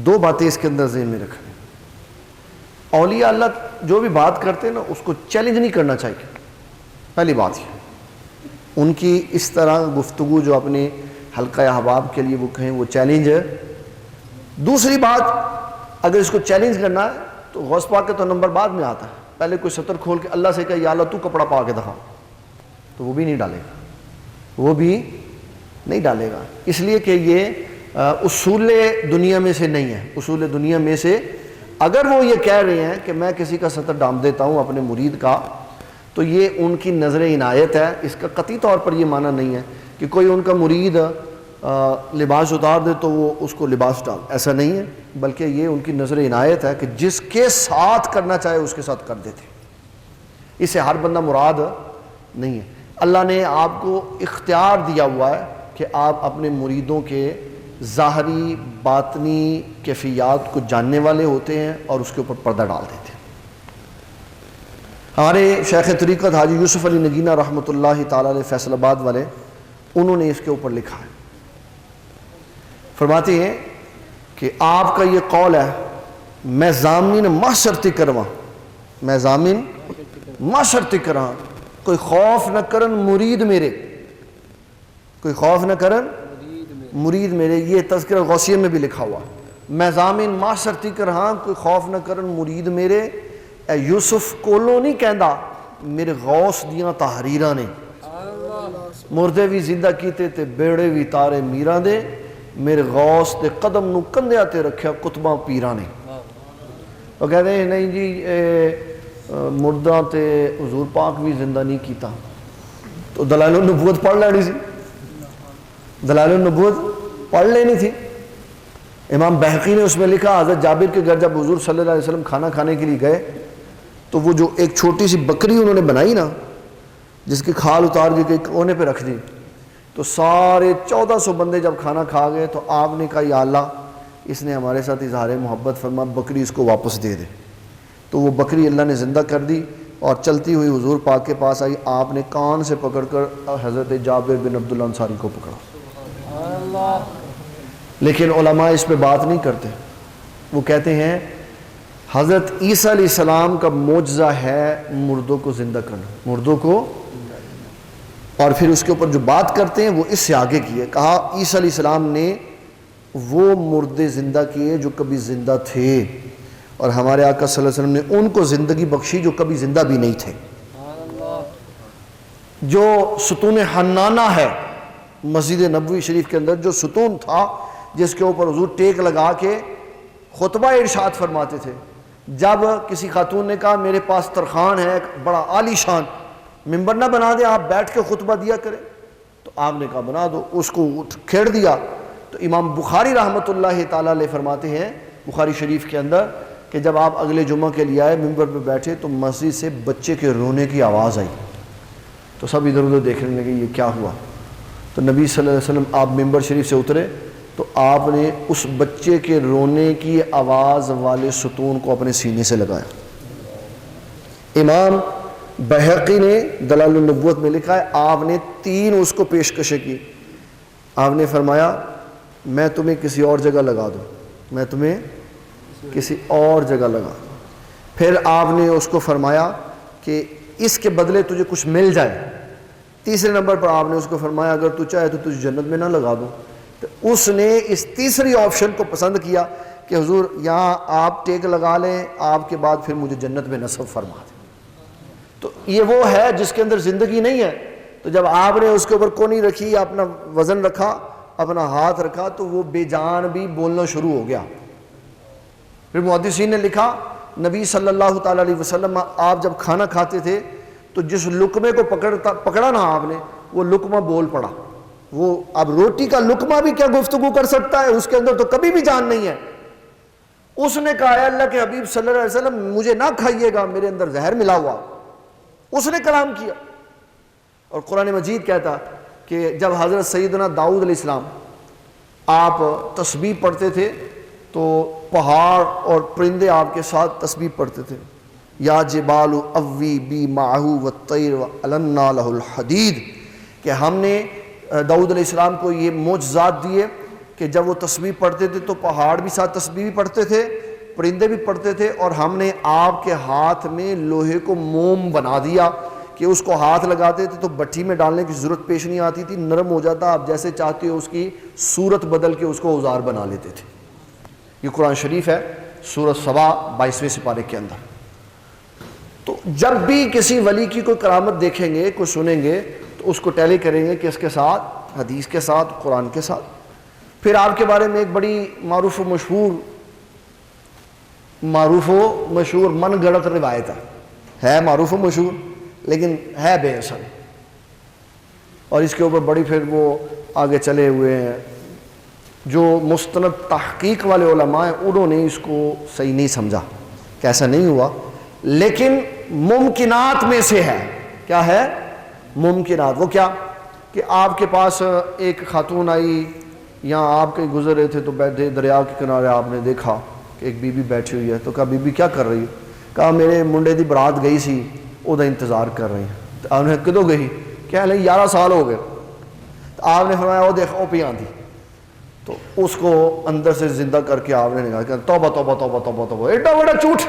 دو باتیں اس کے اندر ذہن میں رکھیں. اولیاء اللہ جو بھی بات کرتے ہیں نا اس کو چیلنج نہیں کرنا چاہیے، پہلی بات یہ. ان کی اس طرح گفتگو جو اپنے حلقہ احباب کے لیے وہ کہیں وہ چیلنج ہے. دوسری بات اگر اس کو چیلنج کرنا ہے تو غوث پاک کا تو نمبر بعد میں آتا ہے. پہلے کوئی سطر کھول کے اللہ سے کہے یا اللہ تو کپڑا پا کے دکھا، تو وہ بھی نہیں ڈالے گا، اس لیے کہ یہ اصول دنیا میں سے نہیں ہے. اصول دنیا میں سے اگر وہ یہ کہہ رہے ہیں کہ میں کسی کا سطر ڈھانپ دیتا ہوں اپنے مرید کا تو یہ ان کی نظر عنایت ہے. اس کا قطعی طور پر یہ معنی نہیں ہے کہ کوئی ان کا مرید لباس اتار دے تو وہ اس کو لباس ڈال، ایسا نہیں ہے، بلکہ یہ ان کی نظر عنایت ہے کہ جس کے ساتھ کرنا چاہے اس کے ساتھ کر دیتے، اس سے ہر بندہ مراد نہیں ہے۔ اللہ نے آپ کو اختیار دیا ہوا ہے کہ آپ اپنے مریدوں کے ظاہری باطنی کیفیات کو جاننے والے ہوتے ہیں اور اس کے اوپر پردہ ڈال دیتے ہیں۔ ہمارے شیخ طریقت حاجی یوسف علی نگینہ رحمۃ اللہ تعالی علیہ فیصل آباد والے، انہوں نے اس کے اوپر لکھا ہے، فرماتے ہیں کہ آپ کا یہ قول ہے، میں ضامن معاشرتی کرواں، میں ضامن معاشرتی کراں، کوئی خوف نہ کرن مرید میرے، کوئی خوف نہ کرن مرید میرے، یہ تذکرہ غوثیہ میں بھی لکھا ہوا، میں ضامن معاشرتی کراں، کوئی خوف نہ کرن مرید میرے، اے یوسف کولوں نہیں کہندا میرے غوث دیاں تحریراں نے، مردے بھی زندہ کیتے تے بیڑے بھی تارے میراں دے، میرے غوث دے قدم نو کندھیاں تے رکھیا کتباں پیراں نے۔ وہ کہتے ہیں نہیں جی مردہ تے حضور پاک بھی زندہ نہیں کیتا، تو دلائل النبوت پڑھ لینی سی، دلائل النبوت پڑھ لینی تھی۔ امام بہقی نے اس میں لکھا، حضرت جابر کے گھر جب حضور صلی اللہ علیہ وسلم کھانا کھانے کے لیے گئے تو وہ جو ایک چھوٹی سی بکری انہوں نے بنائی نا، جس کی کھال اتار دی ایک کونے پہ رکھ دی، تو سارے 1400 بندے جب کھانا کھا گئے تو آپ نے کہا یا اللہ اس نے ہمارے ساتھ اظہار محبت فرما، بکری اس کو واپس دے دے۔ تو وہ بکری اللہ نے زندہ کر دی اور چلتی ہوئی حضور پاک کے پاس آئی، آپ نے کان سے پکڑ کر حضرت جابر بن عبداللہ انصاری کو پکڑا۔ لیکن علماء اس پہ بات نہیں کرتے، وہ کہتے ہیں حضرت عیسیٰ علیہ السلام کا معجزہ ہے مردوں کو زندہ کرنا، مردوں کو، اور پھر اس کے اوپر جو بات کرتے ہیں وہ اس سے آگے کی ہے، کہا عیسیٰ علیہ السلام نے وہ مردے زندہ کیے جو کبھی زندہ تھے، اور ہمارے آقا صلی اللہ علیہ وسلم نے ان کو زندگی بخشی جو کبھی زندہ بھی نہیں تھے۔ جو ستون حنانہ ہے مسجد نبوی شریف کے اندر، جو ستون تھا جس کے اوپر حضور ٹیک لگا کے خطبہ ارشاد فرماتے تھے، جب کسی خاتون نے کہا میرے پاس ترخان ہے ایک بڑا عالی شان، ممبر نہ بنا دے آپ بیٹھ کے خطبہ دیا کریں، تو آپ نے کہا بنا دو، اس کو کھیڑ دیا۔ تو امام بخاری رحمۃ اللہ تعالیٰ علیہ فرماتے ہیں بخاری شریف کے اندر کہ جب آپ اگلے جمعہ کے لیے آئے ممبر پہ بیٹھے تو مسجد سے بچے کے رونے کی آواز آئی، تو سب ادھر ادھر دیکھنے لگے یہ کیا ہوا۔ تو نبی صلی اللہ علیہ وسلم آپ ممبر شریف سے اترے تو آپ نے اس بچے کے رونے کی آواز والے ستون کو اپنے سینے سے لگایا۔ امام بہقی نے دلائل النبوت میں لکھا ہے آپ نے 3 اس کو پیشکشیں کی، آپ نے فرمایا میں تمہیں کسی اور جگہ لگا دوں، میں تمہیں کسی اور جگہ لگا دوں، پھر آپ نے اس کو فرمایا کہ اس کے بدلے تجھے کچھ مل جائے، تیسرے نمبر پر آپ نے اس کو فرمایا اگر تو چاہے تو تجھے جنت میں نہ لگا دوں۔ تو اس نے اس تیسری آپشن کو پسند کیا کہ حضور یہاں آپ ٹیک لگا لیں، آپ کے بعد پھر مجھے جنت میں نصب فرما دیں۔ تو یہ وہ ہے جس کے اندر زندگی نہیں ہے، تو جب آپ نے اس کے اوپر کونی رکھی، اپنا وزن رکھا، اپنا ہاتھ رکھا، تو وہ بے جان بھی بولنا شروع ہو گیا۔ پھر محدثین نے لکھا نبی صلی اللہ تعالیٰ علیہ وسلم آپ جب کھانا کھاتے تھے تو جس لقمے کو پکڑا نا آپ نے، وہ لقمہ بول پڑا۔ وہ اب روٹی کا لقمہ بھی کیا گفتگو کر سکتا ہے، اس کے اندر تو کبھی بھی جان نہیں ہے۔ اس نے کہا اے اللہ کے حبیب صلی اللہ علیہ وسلم مجھے نہ کھائیے گا، میرے اندر زہر ملا ہوا۔ اس نے کلام کیا، اور قرآن مجید کہتا کہ جب حضرت سیدنا داؤد علیہ السلام آپ تسبیح پڑھتے تھے تو پہاڑ اور پرندے آپ کے ساتھ تسبیح پڑھتے تھے، یا جبال اوی بی معہ والطیر والنا لہ الحدید، کہ ہم نے داؤد علیہ السلام کو یہ معجزات دیے کہ جب وہ تسبیح پڑھتے تھے تو پہاڑ بھی ساتھ تسبیح بھی پڑھتے تھے، پرندے بھی پڑھتے تھے، اور ہم نے آپ کے ہاتھ میں لوہے کو موم بنا دیا کہ اس کو ہاتھ لگاتے تھے تو بٹھی میں ڈالنے کی ضرورت پیش نہیں آتی تھی، نرم ہو جاتا، آپ جیسے چاہتے ہو اس کی صورت بدل کے اس کو اوزار بنا لیتے تھے۔ یہ قرآن شریف ہے سورۃ سبا 22ویں سپارے کے اندر۔ تو جب بھی کسی ولی کی کوئی کرامت دیکھیں گے، کوئی سنیں گے، تو اس کو ٹیلی کریں گے کس کے ساتھ؟ حدیث کے ساتھ، قرآن کے ساتھ۔ پھر آپ کے بارے میں ایک بڑی معروف و مشہور من گڑت روایت ہے معروف و مشہور لیکن ہے بے اثر، اور اس کے اوپر بڑی پھر وہ آگے چلے ہوئے ہیں جو مستند تحقیق والے علماء ہیں انہوں نے اس کو صحیح نہیں سمجھا کہ ایسا نہیں ہوا، لیکن ممکنات میں سے ہے. کیا ہے؟ ممکنات. وہ کیا کہ آپ کے پاس ایک خاتون آئی یا آپ کہیں گزر رہے تھے تو بیٹھے دریا کے کنارے آپ نے دیکھا کہ ایک بی بی بیٹھی ہوئی ہے، تو کہا بی بی کیا کر رہی ہے؟ کہا میرے منڈے دی برات گئی سی وہ انتظار کر رہی ہیں. تو آپ نے کدوں گئی؟ کہہ لیں 11 سال ہو گئے. تو آپ نے فرمایا وہ دیکھ وہ پہ آندھی. تو اس کو اندر سے زندہ کر کے آپ نے نکالا کہ توبہ توبہ توبہ توبہ توبہ، ایڈا بڑا جھوٹ.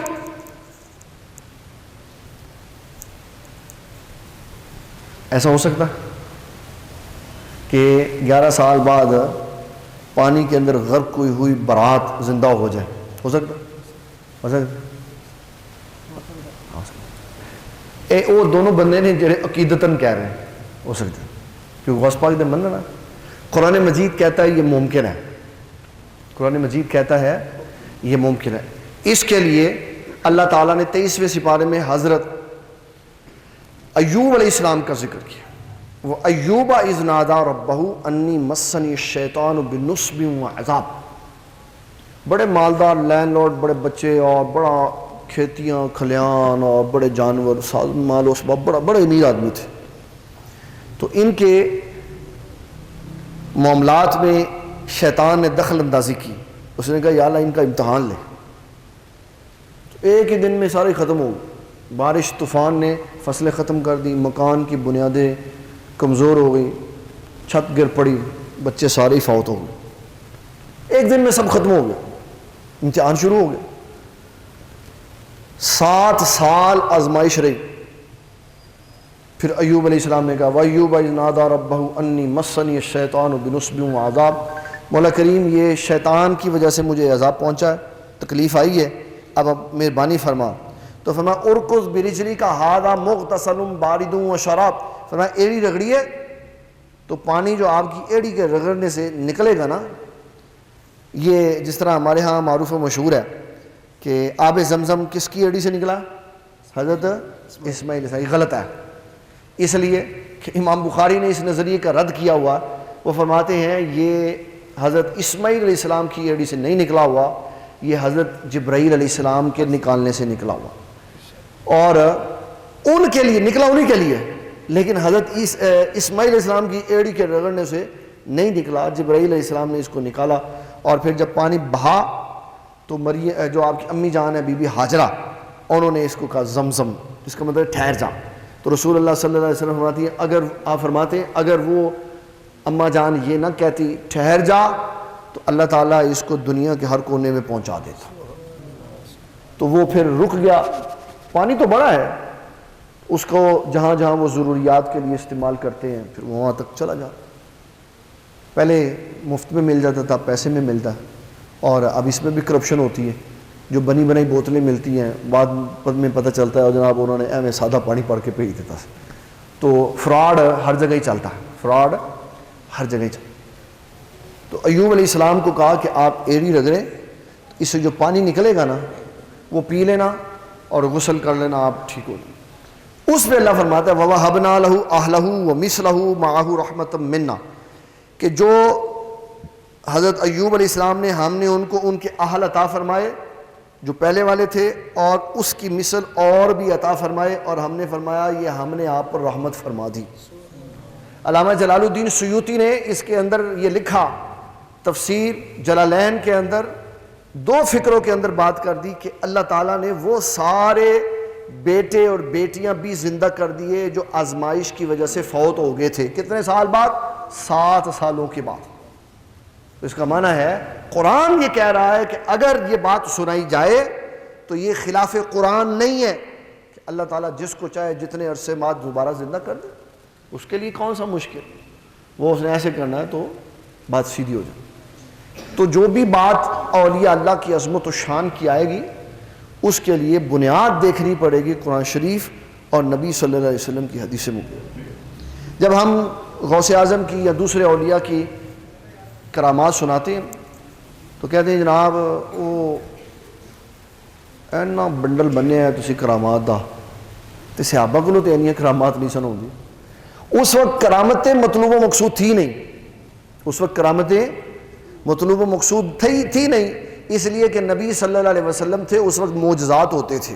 ایسا ہو سکتا کہ 11 سال بعد پانی کے اندر غرق ہوئی ہوئی برات زندہ ہو جائے؟ ہو سکتا؟ ہو سکتا؟ وہ دونوں بندے نے جڑے عقیدتاً کہہ رہے ہیں ہو سکتا ہے، کیونکہ غوث پاک نے مننا. قرآن مجید کہتا ہے یہ ممکن ہے. قرآن مجید کہتا ہے یہ ممکن ہے. اس کے لیے اللہ تعالیٰ نے 23ویں سپارے میں حضرت ایوب علیہ السلام کا ذکر کیا. وہ ایوب اذ نادی ربہ انی مسنی الشیطان بنصب وعذاب. بڑے مالدار لینڈ لارڈ، بڑے بچے اور بڑا کھیتیاں کھلیان اور بڑے جانور، مال و اسباب، بڑے امیر آدمی تھے. تو ان کے معاملات میں شیطان نے دخل اندازی کی. اس نے کہا یا اللہ ان کا امتحان لے. تو ایک ہی دن میں سارے ختم ہو گئے. بارش طوفان نے فصلیں ختم کر دی، مکان کی بنیادیں کمزور ہو گئی، چھت گر پڑی، بچے سارے ہی فوت ہو گئے. ایک دن میں سب ختم ہو گئے. امتحان شروع ہو گئے. 7 سال آزمائش رہی. پھر ایوب علیہ السلام نے کہا وَأَيُّوبَ إِذْ نَادَىٰ رَبَّهُ أَنِّي مَسَّنِيَ الشَّيْطَانُ بِنُصْبٍ وَعَذَابٍ. مولا کریم یہ شیطان کی وجہ سے مجھے عذاب پہنچا ہے، تکلیف آئی ہے، اب مہربانی فرما. تو فرمایا ارکض برجلک ھذا مغتسل بارد وشراب. فرمایا ایڑی رگڑیے تو پانی جو آپ کی ایڑی کے رگڑنے سے نکلے گا نا، یہ جس طرح ہمارے ہاں معروف و مشہور ہے کہ آب زمزم کس کی ایڑی سے نکلا؟ حضرت اسماعیل. غلط ہے. اس لیے کہ امام بخاری نے اس نظریے کا رد کیا ہوا. وہ فرماتے ہیں یہ حضرت اسماعیل علیہ السلام کی ایڑی سے نہیں نکلا ہوا، یہ حضرت جبرائیل علیہ السلام کے نکالنے سے نکلا ہوا. اور ان کے لیے نکلا، انہی کے لیے، لیکن حضرت اسماعیل علیہ السلام کی ایڑی کے رگڑنے سے نہیں نکلا. جبرائیل علیہ السلام نے اس کو نکالا. اور پھر جب پانی بہا تو جو آپ کی امی جان ہے بی بی ہاجرہ، انہوں نے اس کو کہا زمزم، جس کا مطلب ٹھہر جا. تو رسول اللہ صلی اللہ علیہ وسلم فرماتی ہے اگر آپ فرماتے ہیں اگر وہ اماں جان یہ نہ کہتی ٹھہر جا تو اللہ تعالیٰ اس کو دنیا کے ہر کونے میں پہنچا دیتا. تو وہ پھر رک گیا. پانی تو بڑا ہے، اس کو جہاں جہاں وہ ضروریات کے لیے استعمال کرتے ہیں پھر وہاں تک چلا جا. پہلے مفت میں مل جاتا تھا، پیسے میں ملتا، اور اب اس میں بھی کرپشن ہوتی ہے. جو بنی بنائی بوتلیں ملتی ہیں بعد میں پتہ چلتا ہے اور جناب انہوں نے ایم سادہ پانی پڑھ کے بھیج دیتا. تو فراڈ ہر جگہ ہی چلتا ہے، فراڈ ہر جگہ ہی چلتا. تو ایوب علیہ السلام کو کہا کہ آپ ایڑی رگڑیں، اس سے جو پانی نکلے گا نا وہ پی لینا اور غسل کر لینا، آپ ٹھیک ہو جائیں. اس پہ اللہ فرماتا ہے وَوَهَبْنَا لَهُ أَهْلَهُ وَمِثْلَهُ مَعَهُ رَحْمَةً مِنَّا، کہ جو حضرت ایوب علیہ السلام نے ہم نے ان کو ان کے اہل عطا فرمائے جو پہلے والے تھے، اور اس کی مثل اور بھی عطا فرمائے، اور ہم نے فرمایا یہ ہم نے آپ پر رحمت فرما دی. علامہ جلال الدین سیوطی نے اس کے اندر یہ لکھا، تفسیر جلالین کے اندر 2 فکروں کے اندر بات کر دی کہ اللہ تعالیٰ نے وہ سارے بیٹے اور بیٹیاں بھی زندہ کر دیے جو آزمائش کی وجہ سے فوت ہو گئے تھے. کتنے سال بعد؟ 7 سالوں کے بعد. اس کا معنی ہے قرآن یہ کہہ رہا ہے کہ اگر یہ بات سنائی جائے تو یہ خلاف قرآن نہیں ہے کہ اللہ تعالیٰ جس کو چاہے جتنے عرصے بعد دوبارہ زندہ کر دے. اس کے لیے کون سا مشکل، وہ اس نے ایسے کرنا ہے تو بات سیدھی ہو جائے. تو جو بھی بات اولیاء اللہ کی عظمت و شان کی آئے گی اس کے لیے بنیاد دیکھنی پڑے گی قرآن شریف اور نبی صلی اللہ علیہ وسلم کی حدیث مبارکہ. جب ہم غوث اعظم کی یا دوسرے اولیاء کی کرامات سناتے ہیں تو کہتے ہیں جناب وہ اینا بنڈل بنے ہیں تسی کرامات دا، تو صحابہ کو تو اینیاں کرامات نہیں سن ہوندی. اس وقت کرامتیں مطلوب و مقصود تھی نہیں. اس وقت کرامتیں مطلوب و مقصود تھی نہیں، اس لیے کہ نبی صلی اللہ علیہ وسلم تھے، اس وقت معجزات ہوتے تھے،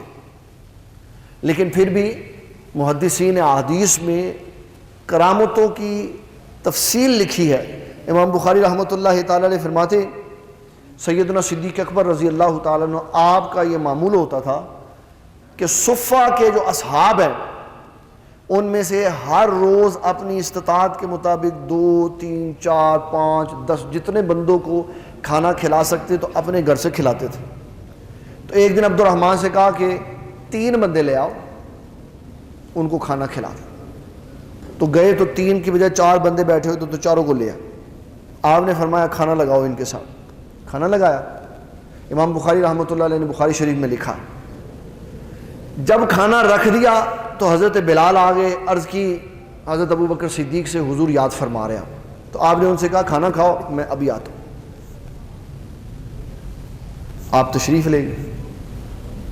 لیکن پھر بھی محدثین احادیث میں کرامتوں کی تفصیل لکھی ہے۔ امام بخاری رحمۃ اللہ تعالی علیہ فرماتے سیدنا صدیق اکبر رضی اللہ تعالیٰ عنہ آپ کا یہ معمول ہوتا تھا کہ صفہ کے جو اصحاب ہیں ان میں سے ہر روز اپنی استطاعت کے مطابق 2 3 4 5 10 جتنے بندوں کو کھانا کھلا سکتے تو اپنے گھر سے کھلاتے تھے۔ تو ایک دن عبد الرحمن سے کہا کہ 3 بندے لے آؤ، ان کو کھانا کھلا دو۔ تو گئے تو 3 کی بجائے 4 بندے بیٹھے ہوئے تو چاروں کو لیا۔ آپ نے فرمایا کھانا لگاؤ ان کے ساتھ، کھانا لگایا۔ امام بخاری رحمۃ اللہ علیہ نے بخاری شریف میں لکھا جب کھانا رکھ دیا تو حضرت بلال آگے، عرض کی حضرت ابو بکر صدیق سے حضور یاد فرما رہے ہیں۔ تو آپ نے ان سے کہا کھانا کھاؤ، میں ابھی آتا ہوں۔ آپ تشریف لے گئے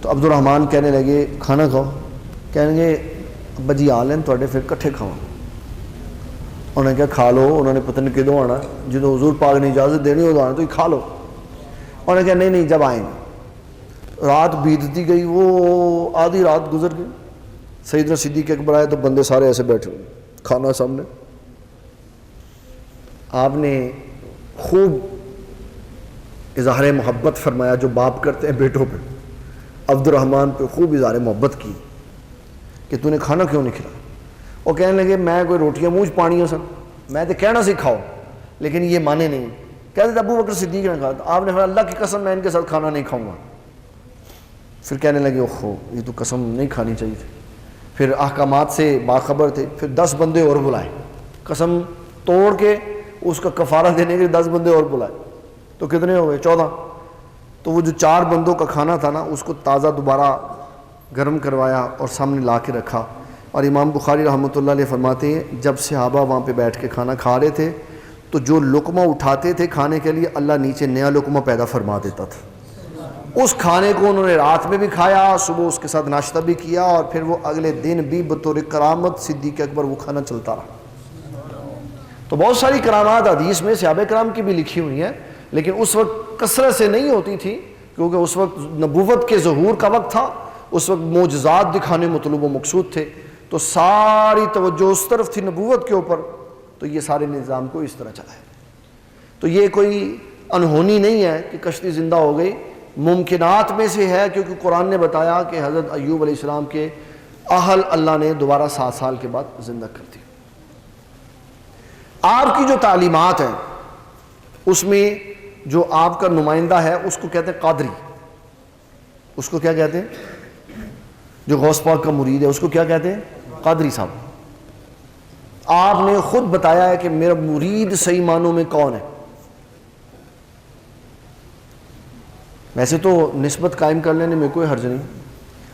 تو عبد الرحمن کہنے لگے کھانا کھاؤ، کہنے گے ابا جی آ لیں تھوڑے پھر کٹھے کھاؤ۔ انہوں نے کہا کھا لو، انہوں نے پتہ نہیں کدوں آنا، جدو حضور پاک نے اجازت دینی ہو آنا تو کھا لو۔ انہوں نے کہا نہیں جب آئیں گے۔ رات بیتتی گئی، وہ آدھی رات گزر گئی، سیدنا صدیق اکبر آئے تو بندے سارے ایسے بیٹھے ہوئے، کھانا سامنے۔ آپ نے خوب اظہار محبت فرمایا جو باپ کرتے ہیں بیٹوں پہ، عبد الرحمن پہ خوب اظہار محبت کی کہ تو نے کھانا کیوں نہیں کھلایا۔ وہ کہنے لگے میں کوئی روٹیاں منہ پانی ہو سن، میں تو کہنا سی کھاؤ، لیکن یہ مانے نہیں۔ کہتے ابو بکر صدیق نے کہا، آپ نے فرمایا اللہ کی قسم میں ان کے ساتھ کھانا نہیں کھاؤں گا۔ پھر کہنے لگے اوہو یہ تو قسم نہیں کھانی چاہیے تھی۔ پھر احکامات سے باخبر تھے، پھر 10 بندے اور بلائے، قسم توڑ کے اس کا کفارہ دینے کے 10 بندے اور بلائے، تو کتنے ہو گئے 14۔ تو وہ جو 4 بندوں کا کھانا تھا نا اس کو تازہ دوبارہ گرم کروایا اور سامنے لا کے رکھا۔ اور امام بخاری رحمۃ اللہ علیہ فرماتے ہیں جب صحابہ وہاں پہ بیٹھ کے کھانا کھا رہے تھے تو جو لقمہ اٹھاتے تھے کھانے کے لیے اللہ نیچے نیا لقمہ پیدا فرما دیتا تھا۔ اس کھانے کو انہوں نے رات میں بھی کھایا، صبح اس کے ساتھ ناشتہ بھی کیا، اور پھر وہ اگلے دن بھی بطور کرامت صدیق اکبر وہ کھانا چلتا رہا۔ تو بہت ساری کرامات حدیث میں صحابہ کرام کی بھی لکھی ہوئی ہیں، لیکن اس وقت کثرت سے نہیں ہوتی تھی کیونکہ اس وقت نبوت کے ظہور کا وقت تھا، اس وقت معجزات دکھانے مطلوب و مقصود تھے، تو ساری توجہ اس طرف تھی نبوت کے اوپر، تو یہ سارے نظام کو اس طرح چلا ہے۔ تو یہ کوئی انہونی نہیں ہے کہ کشتی زندہ ہو گئی، ممکنات میں سے ہے، کیونکہ قرآن نے بتایا کہ حضرت ایوب علیہ السلام کے اہل اللہ نے دوبارہ 7 سال کے بعد زندہ کر دی۔ آپ کی جو تعلیمات ہیں اس میں جو آپ کا نمائندہ ہے اس کو کہتے ہیں قادری، اس کو کیا کہتے ہیں؟ جو غوث پاک کا مرید ہے اس کو کیا کہتے ہیں؟ قادری صاحب۔ آپ نے خود بتایا ہے کہ میرا مرید صحیح معنوں میں کون ہے۔ ویسے تو نسبت قائم کر لینے میں کوئی حرج نہیں،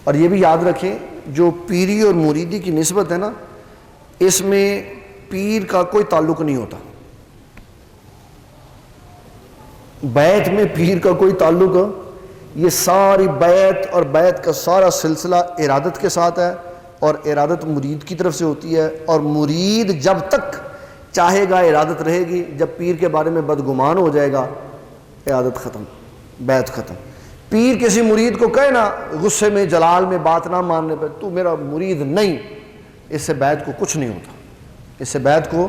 اور یہ بھی یاد رکھیں جو پیری اور مریدی کی نسبت ہے نا، اس میں پیر کا کوئی تعلق نہیں ہوتا، بیعت میں پیر کا کوئی تعلق، یہ ساری بیعت اور بیعت کا سارا سلسلہ ارادت کے ساتھ ہے، اور ارادت مرید کی طرف سے ہوتی ہے، اور مرید جب تک چاہے گا ارادت رہے گی، جب پیر کے بارے میں بدگمان ہو جائے گا ارادت ختم، بیعت ختم۔ پیر کسی مرید کو کہے نا غصے میں جلال میں بات نہ ماننے پہ تو میرا مرید نہیں، اس سے بیعت کو کچھ نہیں ہوتا، اس سے بیعت کو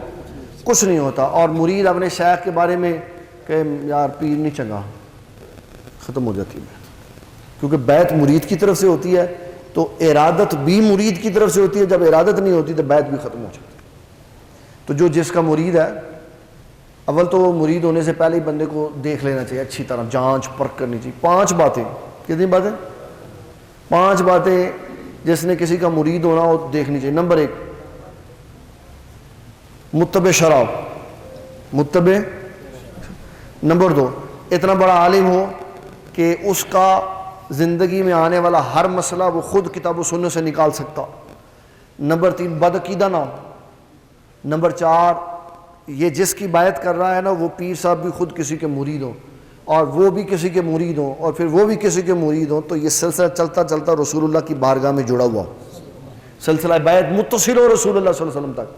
کچھ نہیں ہوتا۔ اور مرید اپنے شیخ کے بارے میں کہ یار پیر نہیں چنگا، ختم ہو جاتی ہے بیعت، کیونکہ بیعت مرید کی طرف سے ہوتی ہے، تو ارادت بھی مرید کی طرف سے ہوتی ہے، جب ارادت نہیں ہوتی تو بیعت بھی ختم ہو جاتی ہے۔ تو جو جس کا مرید ہے، اول تو مرید ہونے سے پہلے ہی بندے کو دیکھ لینا چاہیے، اچھی طرح جانچ پرکھ کرنی چاہیے۔ 5 باتیں، کتنی باتیں؟ 5 باتیں جس نے کسی کا مرید ہونا ہو دیکھنی چاہیے۔ نمبر 1 متبع شرع، متبع۔ نمبر 2 اتنا بڑا عالم ہو کہ اس کا زندگی میں آنے والا ہر مسئلہ وہ خود کتاب و سنت سے نکال سکتا۔ نمبر 3 بدعقیدہ نہ ہو۔ نمبر 4 یہ جس کی بیعت کر رہا ہے نا وہ پیر صاحب بھی خود کسی کے مرید ہوں، اور وہ بھی کسی کے مرید ہوں، اور پھر وہ بھی کسی کے مرید ہوں، تو یہ سلسلہ چلتا چلتا رسول اللہ کی بارگاہ میں جڑا ہوا، سلسلہ بیعت متصل ہو رسول اللہ صلی اللہ علیہ وسلم تک۔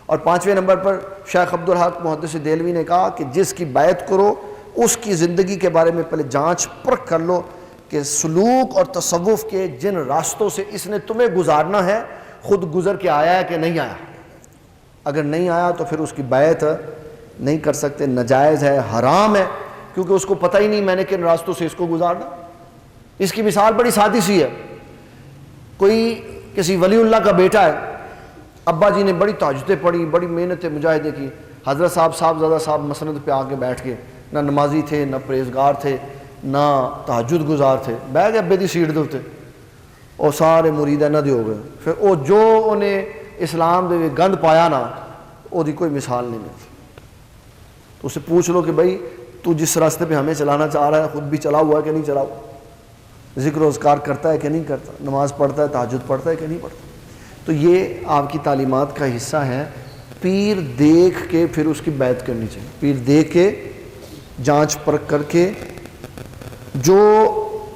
اور 5ویں نمبر پر شیخ عبدالحق محدث دہلوی نے کہا کہ جس کی بیعت کرو اس کی زندگی کے بارے میں پہلے جانچ پرکھ کر لو کہ سلوک اور تصوف کے جن راستوں سے اس نے تمہیں گزارنا ہے خود گزر کے آیا ہے کہ نہیں آیا. اگر نہیں آیا تو پھر اس کی بیعت نہیں کر سکتے، ناجائز ہے، حرام ہے، کیونکہ اس کو پتہ ہی نہیں میں نے کن راستوں سے اس کو گزارنا. اس کی مثال بڑی سادی سی ہے. کوئی کسی ولی اللہ کا بیٹا ہے، ابا جی نے بڑی تہجدیں پڑھی، بڑی محنتیں مجاہدے کی، حضرت صاحبزادہ صاحب مسند پہ آ کے بیٹھ کے نہ نمازی تھے، نہ پرہیزگار تھے، نہ تہجد گزار تھے، بہ گئے ابے دی سیٹ دے اوتے اور سارے مرید انہاں دے ہو گئے. پھر وہ جو انہیں اسلام دے گند پایا نا، وہ دی کوئی مثال نہیں ملتی. تو اسے پوچھ لو کہ بھائی تو جس راستے پہ ہمیں چلانا چاہ رہا ہے خود بھی چلا ہوا ہے کہ نہیں چلا ہوا، ذکر و اذکار کرتا ہے کہ نہیں کرتا، نماز پڑھتا ہے، تہجد پڑھتا ہے کہ نہیں پڑھتا. تو یہ آپ کی تعلیمات کا حصہ ہے. پیر دیکھ کے پھر اس کی بیعت کرنی چاہیے. پیر دیکھ کے جانچ پرکھ کر کے، جو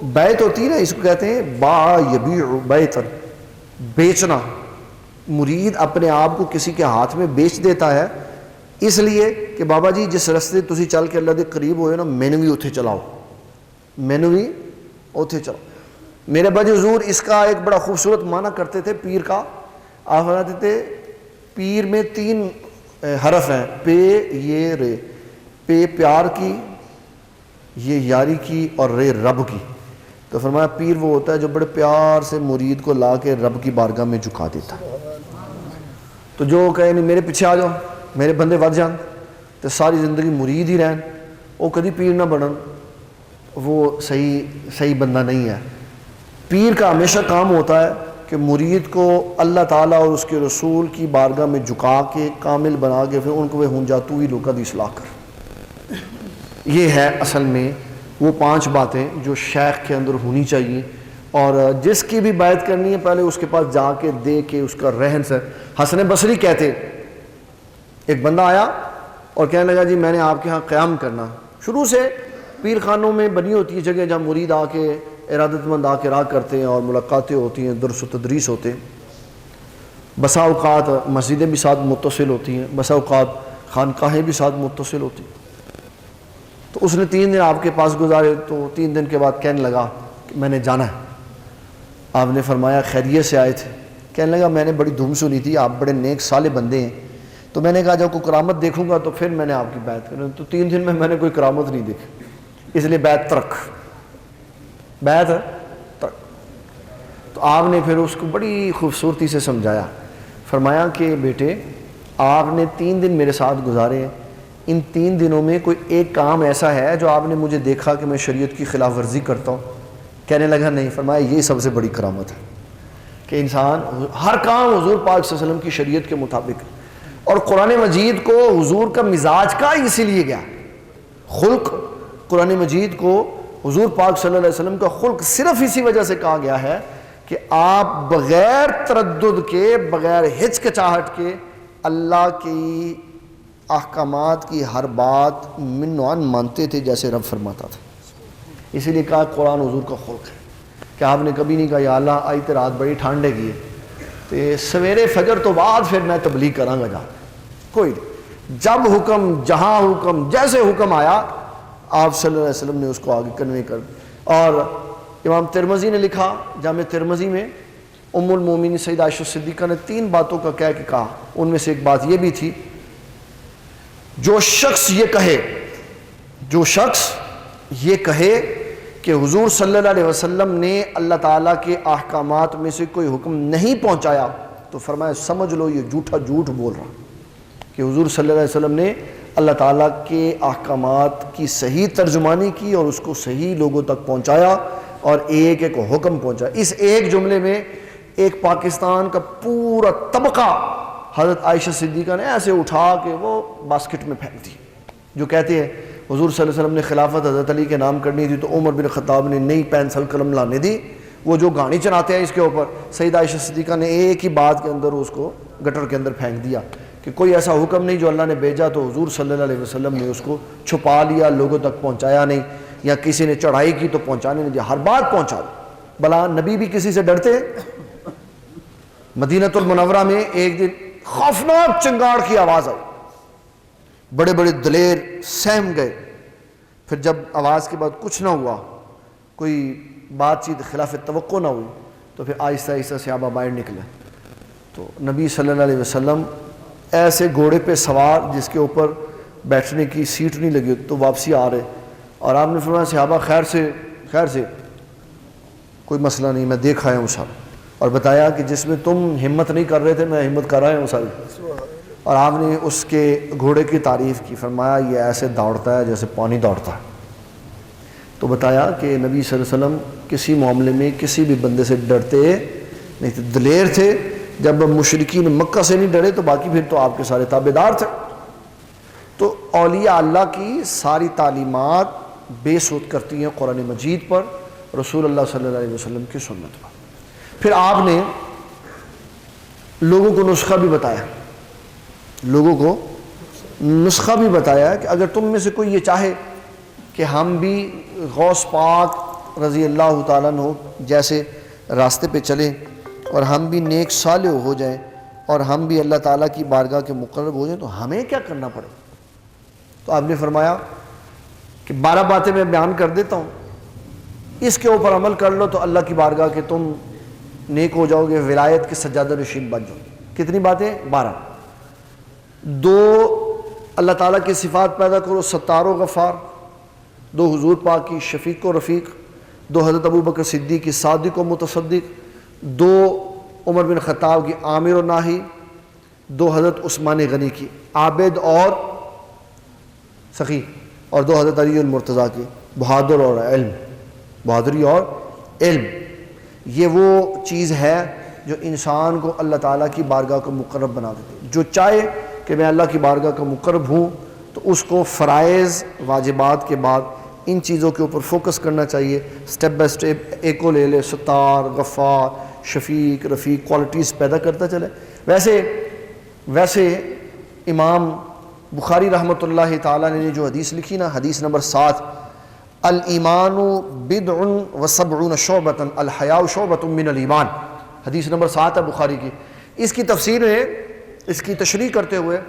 بیعت ہوتی ہے نا اس کو کہتے ہیں با یبیع بیعتا، بیچنا. مرید اپنے آپ کو کسی کے ہاتھ میں بیچ دیتا ہے اس لیے کہ بابا جی جس رستے تسی چل کے اللہ دے قریب ہوئے نا مینوں بھی اتھے چلاؤ، مینوں بھی اتھے چلاؤ. میرے بھائی حضور اس کا ایک بڑا خوبصورت معنی کرتے تھے پیر کا. آپ فرماتے تھے پیر میں 3 حرف ہیں، پے یہ رے. پے پیار کی، یہ یاری کی، اور رے رب کی. تو فرمایا پیر وہ ہوتا ہے جو بڑے پیار سے مرید کو لا کے رب کی بارگاہ میں جھکا دیتا ہے. تو جو کہے نہیں میرے پیچھے آ جاؤ، میرے بندے ود جان، تو ساری زندگی مرید ہی رہن، وہ کدی پیر نہ بنن، وہ صحیح بندہ نہیں ہے. پیر کا ہمیشہ کام ہوتا ہے کہ مرید کو اللہ تعالیٰ اور اس کے رسول کی بارگاہ میں جھکا کے کامل بنا کے پھر ان کو وہ ہوں جا تو ہی لوگوں کی اصلاح کر. یہ ہے اصل میں وہ 5 باتیں جو شیخ کے اندر ہونی چاہیے. اور جس کی بھی بیعت کرنی ہے پہلے اس کے پاس جا کے دے کے اس کا رہن سہن. حسن بصری کہتے ایک بندہ آیا اور کہنے لگا جی میں نے آپ کے ہاں قیام کرنا. شروع سے پیر خانوں میں بنی ہوتی ہے جگہ جہاں مرید آ کے ارادت مند آ کے راہ کرتے ہیں اور ملاقاتیں ہوتی ہیں، درس و تدریس ہوتے ہیں. بسا اوقات مسجدیں بھی ساتھ متصل ہوتی ہیں، بسا اوقات خانقاہیں بھی ساتھ متصل ہوتی ہیں. تو اس نے 3 دن آپ کے پاس گزارے. تو 3 دن کے بعد کہنے لگا کہ میں نے جانا ہے. آپ نے فرمایا خیریت سے آئے تھے؟ کہنے لگا میں نے بڑی دھوم سنی تھی، آپ بڑے نیک صالح بندے ہیں، تو میں نے کہا جب کوئی کرامت دیکھوں گا تو پھر میں نے آپ کی بیعت کروں. تو 3 دن میں نے کوئی کرامت نہیں دیکھی، اس لیے بیعت ترک. تو آپ نے پھر اس کو بڑی خوبصورتی سے سمجھایا. فرمایا کہ بیٹے آپ نے 3 دن میرے ساتھ گزارے ہیں، ان 3 دنوں میں کوئی ایک کام ایسا ہے جو آپ نے مجھے دیکھا کہ میں شریعت کی خلاف ورزی کرتا ہوں؟ کہنے لگا نہیں. فرمایا یہ سب سے بڑی کرامت ہے کہ انسان ہر کام حضور پاک صلی اللہ علیہ وسلم کی شریعت کے مطابق. اور قرآن مجید کو حضور کا مزاج کا اسی لیے گیا خلق. قرآن مجید کو حضور پاک صلی اللہ علیہ وسلم کا خلق صرف اسی وجہ سے کہا گیا ہے کہ آپ بغیر تردد کے، بغیر ہچکچاہٹ کے اللہ کی احکامات کی ہر بات من و عن مانتے تھے جیسے رب فرماتا تھا. اسی لیے کہا قرآن حضور کا خلق ہے کہ آپ نے کبھی نہیں کہا یا اللہ آئی تو رات بڑی ٹھنڈ ہے گی تو سویرے فجر تو بعد پھر میں تبلیغ کراں گا. جا کوئی نہیں، جب حکم، جہاں حکم، جیسے حکم آیا آپ صلی اللہ علیہ وسلم نے اس کو آگے کنوے کر. اور امام ترمذی نے لکھا جامع ترمذی میں ام المومنین سیدہ عائشہ صدیقہ نے 3 باتوں کا کہہ کے کہا. ان میں سے ایک بات یہ بھی تھی جو شخص یہ کہے کہ حضور صلی اللہ علیہ وسلم نے اللہ تعالیٰ کے احکامات میں سے کوئی حکم نہیں پہنچایا تو فرمایا سمجھ لو یہ جھوٹ بول رہا. کہ حضور صلی اللہ علیہ وسلم نے اللہ تعالیٰ کے احکامات کی صحیح ترجمانی کی اور اس کو صحیح لوگوں تک پہنچایا اور ایک ایک حکم پہنچا. اس ایک جملے میں ایک پاکستان کا پورا طبقہ حضرت عائشہ صدیقہ نے ایسے اٹھا کے وہ باسکٹ میں پھینک دی. جو کہتے ہیں حضور صلی اللہ علیہ وسلم نے خلافت حضرت علی کے نام کرنی تھی تو عمر بن خطاب نے نئی پینسل قلم لانے دی. وہ جو گاڑی چلاتے ہیں اس کے اوپر سیدہ عائشہ صدیقہ نے ایک ہی بات کے اندر اس کو گٹر کے اندر پھینک دیا کہ کوئی ایسا حکم نہیں جو اللہ نے بھیجا تو حضور صلی اللہ علیہ وسلم نے اس کو چھپا لیا، لوگوں تک پہنچایا نہیں، یا کسی نے چڑھائی کی تو پہنچانے نہیں دیا، ہر بات پہنچا دو. بلا نبی بھی کسی سے ڈرتے ہیں؟ مدینہ المنورہ میں ایک دن خوفناک چنگاڑ کی آواز آئی، بڑے بڑے دلیر سہم گئے. پھر جب آواز کے بعد کچھ نہ ہوا، کوئی بات چیت خلاف توقع نہ ہوئی، تو پھر آہستہ آہستہ صحابہ باہر نکلے. تو نبی صلی اللہ علیہ وسلم ایسے گھوڑے پہ سوار جس کے اوپر بیٹھنے کی سیٹ نہیں لگی، تو واپسی آ رہے، اور آپ نے فرمایا صحابہ خیر سے، کوئی مسئلہ نہیں، میں دیکھ آیا ہوں سب. اور بتایا کہ جس میں تم ہمت نہیں کر رہے تھے میں ہمت کر رہا ہوں ساری. اور آپ نے اس کے گھوڑے کی تعریف کی، فرمایا یہ ایسے دوڑتا ہے جیسے پانی دوڑتا ہے. تو بتایا کہ نبی صلی اللہ علیہ وسلم کسی معاملے میں کسی بھی بندے سے ڈرتے نہیں تھے، دلیر تھے. جب مشرکین مکہ سے نہیں ڈرے تو باقی پھر تو آپ کے سارے تابع دار تھے. تو اولیاء اللہ کی ساری تعلیمات بیس کرتی ہیں قرآن مجید پر، رسول اللہ صلی اللہ علیہ وسلم کی سنت پر. پھر آپ نے لوگوں کو نسخہ بھی بتایا کہ اگر تم میں سے کوئی یہ چاہے کہ ہم بھی غوث پاک رضی اللہ تعالیٰ عنہ جیسے راستے پہ چلیں اور ہم بھی نیک صالح ہو جائیں اور ہم بھی اللہ تعالیٰ کی بارگاہ کے مقرب ہو جائیں، تو ہمیں کیا کرنا پڑے؟ تو آپ نے فرمایا کہ 12 باتیں میں بیان کر دیتا ہوں، اس کے اوپر عمل کر لو تو اللہ کی بارگاہ کے تم نیک ہو جاؤ گے، ولایت کے سجادہ نشین بن جاؤ. کتنی باتیں؟ 12. 2 اللہ تعالیٰ کی صفات پیدا کرو، ستار و غفار. 2 حضور پاک کی شفیق و رفیق. 2 حضرت ابوبکر صدیق کی صادق و متصدق. 2 عمر بن خطاب کی عامر و ناہی. 2 حضرت عثمان غنی کی عابد اور سخی. اور 2 حضرت علی المرتضیٰ کی بہادری اور علم. یہ وہ چیز ہے جو انسان کو اللہ تعالیٰ کی بارگاہ کو مقرب بنا دیتی ہے. جو چاہے کہ میں اللہ کی بارگاہ کا مقرب ہوں تو اس کو فرائض واجبات کے بعد ان چیزوں کے اوپر فوکس کرنا چاہیے. سٹیپ بائی سٹیپ ایک کو لے لے، ستار، غفار، شفیق، رفیق، کوالٹیز پیدا کرتا چلے. ویسے امام بخاری رحمۃ اللہ تعالیٰ نے جو حدیث لکھی نا، حدیث نمبر 7، الایمان بدع و سبعون شعبۃ الحیاء شعبۃ من الایمان، حدیث نمبر 7 ہے بخاری کی. اس کی تفسیر ہے، اس کی تشریح کرتے ہوئے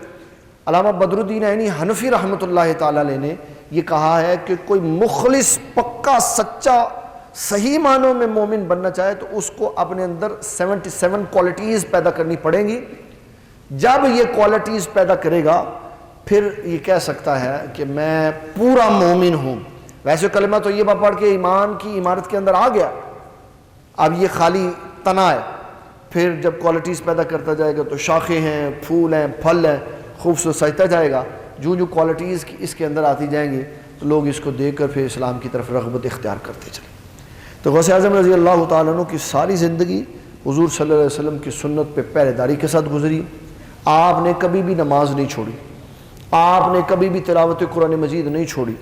علامہ بدر الدین عینی حنفی رحمۃ اللہ تعالیٰ علیہ نے یہ کہا ہے کہ کوئی مخلص، پکا، سچا، صحیح معنوں میں مومن بننا چاہے تو اس کو اپنے اندر 77 کوالٹیز پیدا کرنی پڑیں گی. جب یہ کوالٹیز پیدا کرے گا پھر یہ کہہ سکتا ہے کہ میں پورا مومن ہوں. ویسے کلمہ تو یہ پڑھ کے ایمان کی عمارت کے اندر آ گیا، اب یہ خالی تنا ہے. پھر جب کوالٹیز پیدا کرتا جائے گا تو شاخیں ہیں، پھول ہیں، پھل ہیں، خوبصورت سجتا جائے گا. جو کوالٹیز اس کے اندر آتی جائیں گی تو لوگ اس کو دیکھ کر پھر اسلام کی طرف رغبت اختیار کرتے چلیں. تو غوث اعظم رضی اللہ تعالیٰ عنہ کی ساری زندگی حضور صلی اللہ علیہ وسلم کی سنت پہ پہرے داری کے ساتھ گزری. آپ نے کبھی بھی نماز نہیں چھوڑی، آپ نے کبھی بھی تلاوت قرآن مجید نہیں چھوڑی،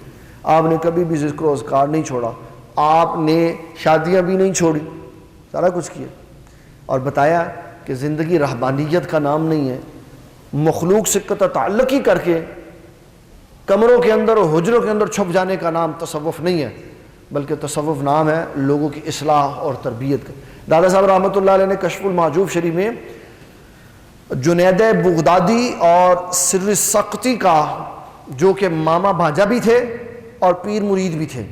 آپ نے کبھی بھی ذکر و اذکار نہیں چھوڑا، آپ نے شادیاں بھی نہیں چھوڑی، سارا کچھ کیا. اور بتایا کہ زندگی رہبانیت کا نام نہیں ہے، مخلوق سے قطع تعلق ہی کر کے کمروں کے اندر اور حجروں کے اندر چھپ جانے کا نام تصوف نہیں ہے، بلکہ تصوف نام ہے لوگوں کی اصلاح اور تربیت کا. دادا صاحب رحمۃ اللہ علیہ نے کشف المعجوب شریف میں جنید بغدادی اور سر سقطی کا، جو کہ ماما بھانجا بھی تھے اور پیر مرید بھی تھے،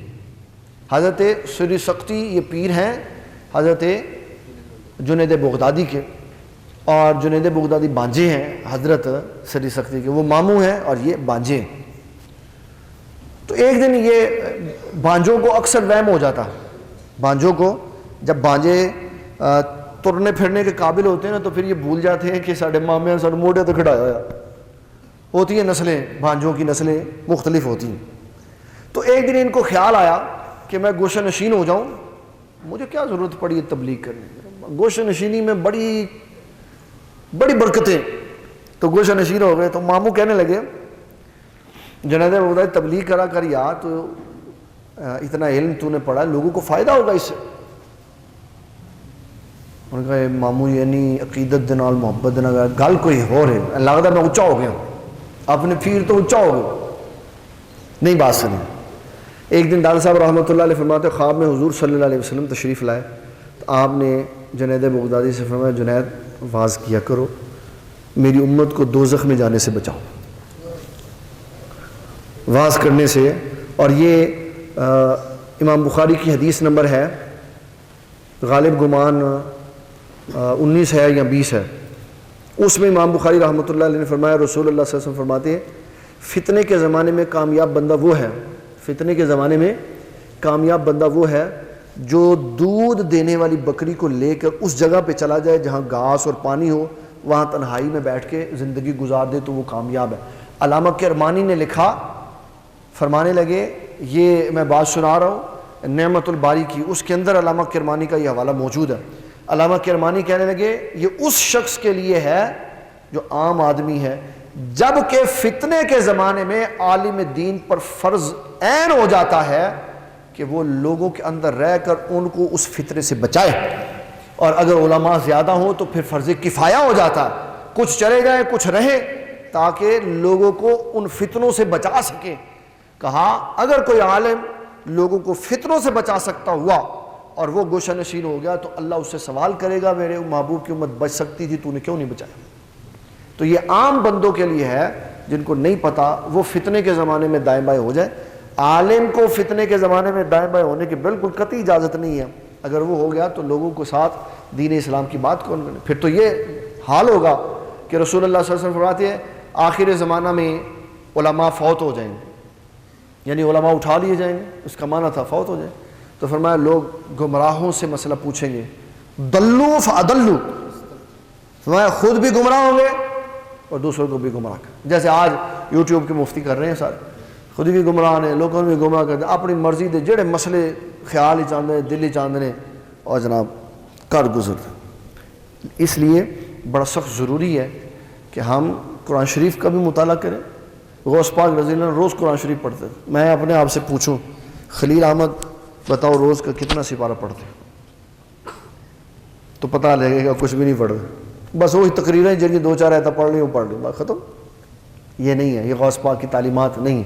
حضرت سر سقطی یہ پیر ہیں حضرت جنید بغدادی کے، اور جنید بغدادی بانجے ہیں حضرت سر سقطی کے، وہ ماموں ہیں اور یہ بانجے ہیں. تو ایک دن یہ بانجوں کو اکثر وہم ہو جاتا، بانجوں کو جب بانجے ترنے پھرنے کے قابل ہوتے ہیں نا تو پھر یہ بھول جاتے ہیں کہ ساڑھے مامے ساڑھے موڑے تو کھڑایا ہوا ہوتی ہیں. نسلیں، بانجوں کی نسلیں مختلف ہوتی ہیں. تو ایک دن ان کو خیال آیا کہ میں گوشہ نشین ہو جاؤں، مجھے کیا ضرورت پڑی تبلیغ کرنے کی، گوشہ نشینی میں بڑی برکتیں. تو گوشہ نشین ہو گئے. تو ماموں کہنے لگے جنید بغدادی تبلیغ کرا کر یار، تو اتنا علم تو نے پڑھا، لوگوں کو فائدہ ہوگا اس سے. انہوں نے کہا ماموں یعنی عقیدت دے نال محبت دے نال گل کوئی ہو رہے، لگتا میں اچا ہو گیا، اپنے پیر تو اچا ہو گیا، نہیں بات سنی. ایک دن دادا صاحب رحمۃ اللہ علیہ فرماتے خواب میں حضور صلی اللہ علیہ وسلم تشریف لائے تو آپ نے جنید بغدادی سے فرمایا جنید واز کیا کرو، میری امت کو دوزخ میں جانے سے بچاؤ. واز کرنے سے اور یہ امام بخاری کی حدیث نمبر ہے، غالب گمان 19 ہے یا 20 ہے، اس میں امام بخاری رحمۃ اللہ علیہ نے فرمایا، رسول اللہ صلی اللہ علیہ وسلم فرماتے ہیں فتنے کے زمانے میں کامیاب بندہ وہ ہے، فتنے کے زمانے میں کامیاب بندہ وہ ہے جو دودھ دینے والی بکری کو لے کر اس جگہ پہ چلا جائے جہاں گھاس اور پانی ہو، وہاں تنہائی میں بیٹھ کے زندگی گزار دے تو وہ کامیاب ہے۔ علامہ کرمانی نے لکھا، فرمانے لگے، یہ میں بات سنا رہا ہوں نعمت الباری کی، اس کے اندر علامہ کرمانی کا یہ حوالہ موجود ہے۔ علامہ کرمانی کہنے لگے یہ اس شخص کے لیے ہے جو عام آدمی ہے، جبکہ فتنے کے زمانے میں عالم دین پر فرض عین ہو جاتا ہے کہ وہ لوگوں کے اندر رہ کر ان کو اس فتنے سے بچائے، اور اگر علماء زیادہ ہوں تو پھر فرض کفایہ ہو جاتا ہے، کچھ چلے جائیں کچھ رہیں تاکہ لوگوں کو ان فتنوں سے بچا سکیں۔ کہا اگر کوئی عالم لوگوں کو فتنوں سے بچا سکتا ہوا اور وہ گوشہ نشین ہو گیا تو اللہ اس سے سوال کرے گا، میرے محبوب کی امت بچ سکتی تھی تو نے کیوں نہیں بچایا؟ تو یہ عام بندوں کے لیے ہے جن کو نہیں پتا، وہ فتنے کے زمانے میں دائیں بائیں ہو جائے۔ عالم کو فتنے کے زمانے میں دائیں بائیں ہونے کی بالکل قطعی اجازت نہیں ہے، اگر وہ ہو گیا تو لوگوں کے ساتھ دین اسلام کی بات کون کرے؟ پھر تو یہ حال ہوگا کہ رسول اللہ صلی اللہ علیہ وسلم فرماتے ہیں آخر زمانہ میں علماء فوت ہو جائیں گے، یعنی علماء اٹھا لیے جائیں گے، اس کا معنی تھا فوت ہو جائیں۔ تو فرمایا لوگ گمراہوں سے مسئلہ پوچھیں گے، دلو فادلو، فرمایا خود بھی گمراہ ہوں گے اور دوسروں کو بھی گمراہ کریں، جیسے آج یوٹیوب کے مفتی کر رہے ہیں، سارے خود بھی گمراہ نے، لوگوں نے بھی گمراہ کر دیں، اپنی مرضی دے جڑے مسئلے خیال ہی چاندے دل ہی چاندے اور جناب کر گزر۔ اس لیے بڑا سخت ضروری ہے کہ ہم قرآن شریف کا بھی مطالعہ کریں۔ غوث پاک رضی اللہ عنہ روز قرآن شریف پڑھتے، میں اپنے آپ سے پوچھوں خلیل احمد بتاؤ روز کا کتنا سپارہ پڑھتے؟ تو پتہ لگے گا کچھ بھی نہیں پڑھتے، بس وہی تقریریں جن کی دو چار آیتیں پڑھ لی وہ پڑھ لی، بات ختم۔ یہ نہیں ہے، یہ غوث پاک کی تعلیمات نہیں۔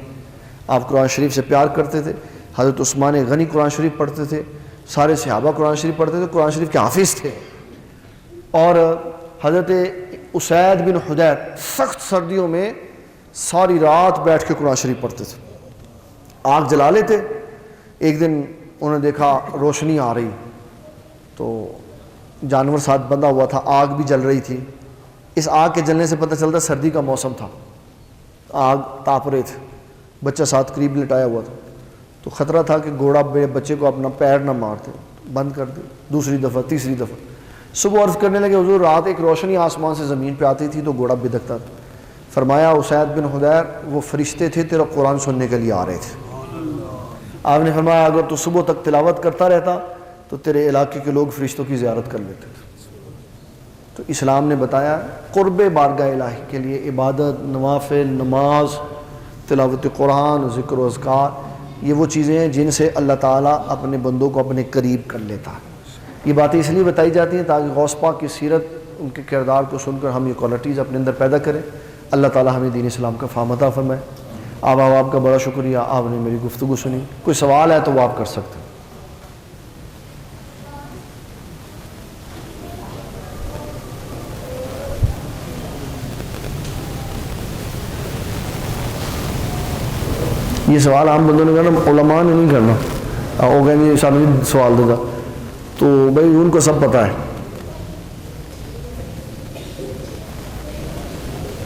آپ قرآن شریف سے پیار کرتے تھے، حضرت عثمان غنی قرآن شریف پڑھتے تھے، سارے صحابہ قرآن شریف پڑھتے تھے، قرآن شریف کے حافظ تھے، اور حضرت اسید بن حضیر سخت سردیوں میں ساری رات بیٹھ کے قرآن شریف پڑھتے تھے، آگ جلا لیتے۔ ایک دن انہوں نے دیکھا روشنی آ رہی، تو جانور ساتھ بندھا ہوا تھا، آگ بھی جل رہی تھی، اس آگ کے جلنے سے پتہ چلتا سردی کا موسم تھا، آگ تاپ رہے تھے، بچہ ساتھ قریب لٹایا ہوا تھا، تو خطرہ تھا کہ گھوڑا بچے کو اپنا پیر نہ مارتے، بند کر دے، دوسری دفعہ تیسری دفعہ، صبح عرض کرنے لگے حضور رات ایک روشنی آسمان سے زمین پہ آتی تھی تو گھوڑا بدکتا تھا۔ فرمایا اسید بن حضیر وہ فرشتے تھے تیرا قرآن سننے کے لیے آ رہے تھے۔ آپ نے فرمایا اگر تو صبح تک تلاوت کرتا رہتا تو تیرے علاقے کے لوگ فرشتوں کی زیارت کر لیتے تھے۔ تو اسلام نے بتایا قرب بارگاہ الہی کے لیے عبادت، نوافل، نماز، تلاوت قرآن، ذکر و اذکار، یہ وہ چیزیں ہیں جن سے اللہ تعالیٰ اپنے بندوں کو اپنے قریب کر لیتا ہے۔ یہ باتیں اس لیے بتائی جاتی ہیں تاکہ غوث پاک کی سیرت، ان کے کردار کو سن کر ہم یہ کوالٹیز اپنے اندر پیدا کریں۔ اللہ تعالیٰ ہمیں دین اسلام کا فہم عطا فرمائے۔ آپ کا بڑا شکریہ، آپ نے میری گفتگو سنی۔ کوئی سوال ہے تو وہ آپ کر سکتے ہیں۔ یہ سوال عام بندوں نے کرنا، علماء نے نہیں کرنا، وہ کہیں گے سانو سوال دے گا، تو بھائی ان کو سب پتہ ہے۔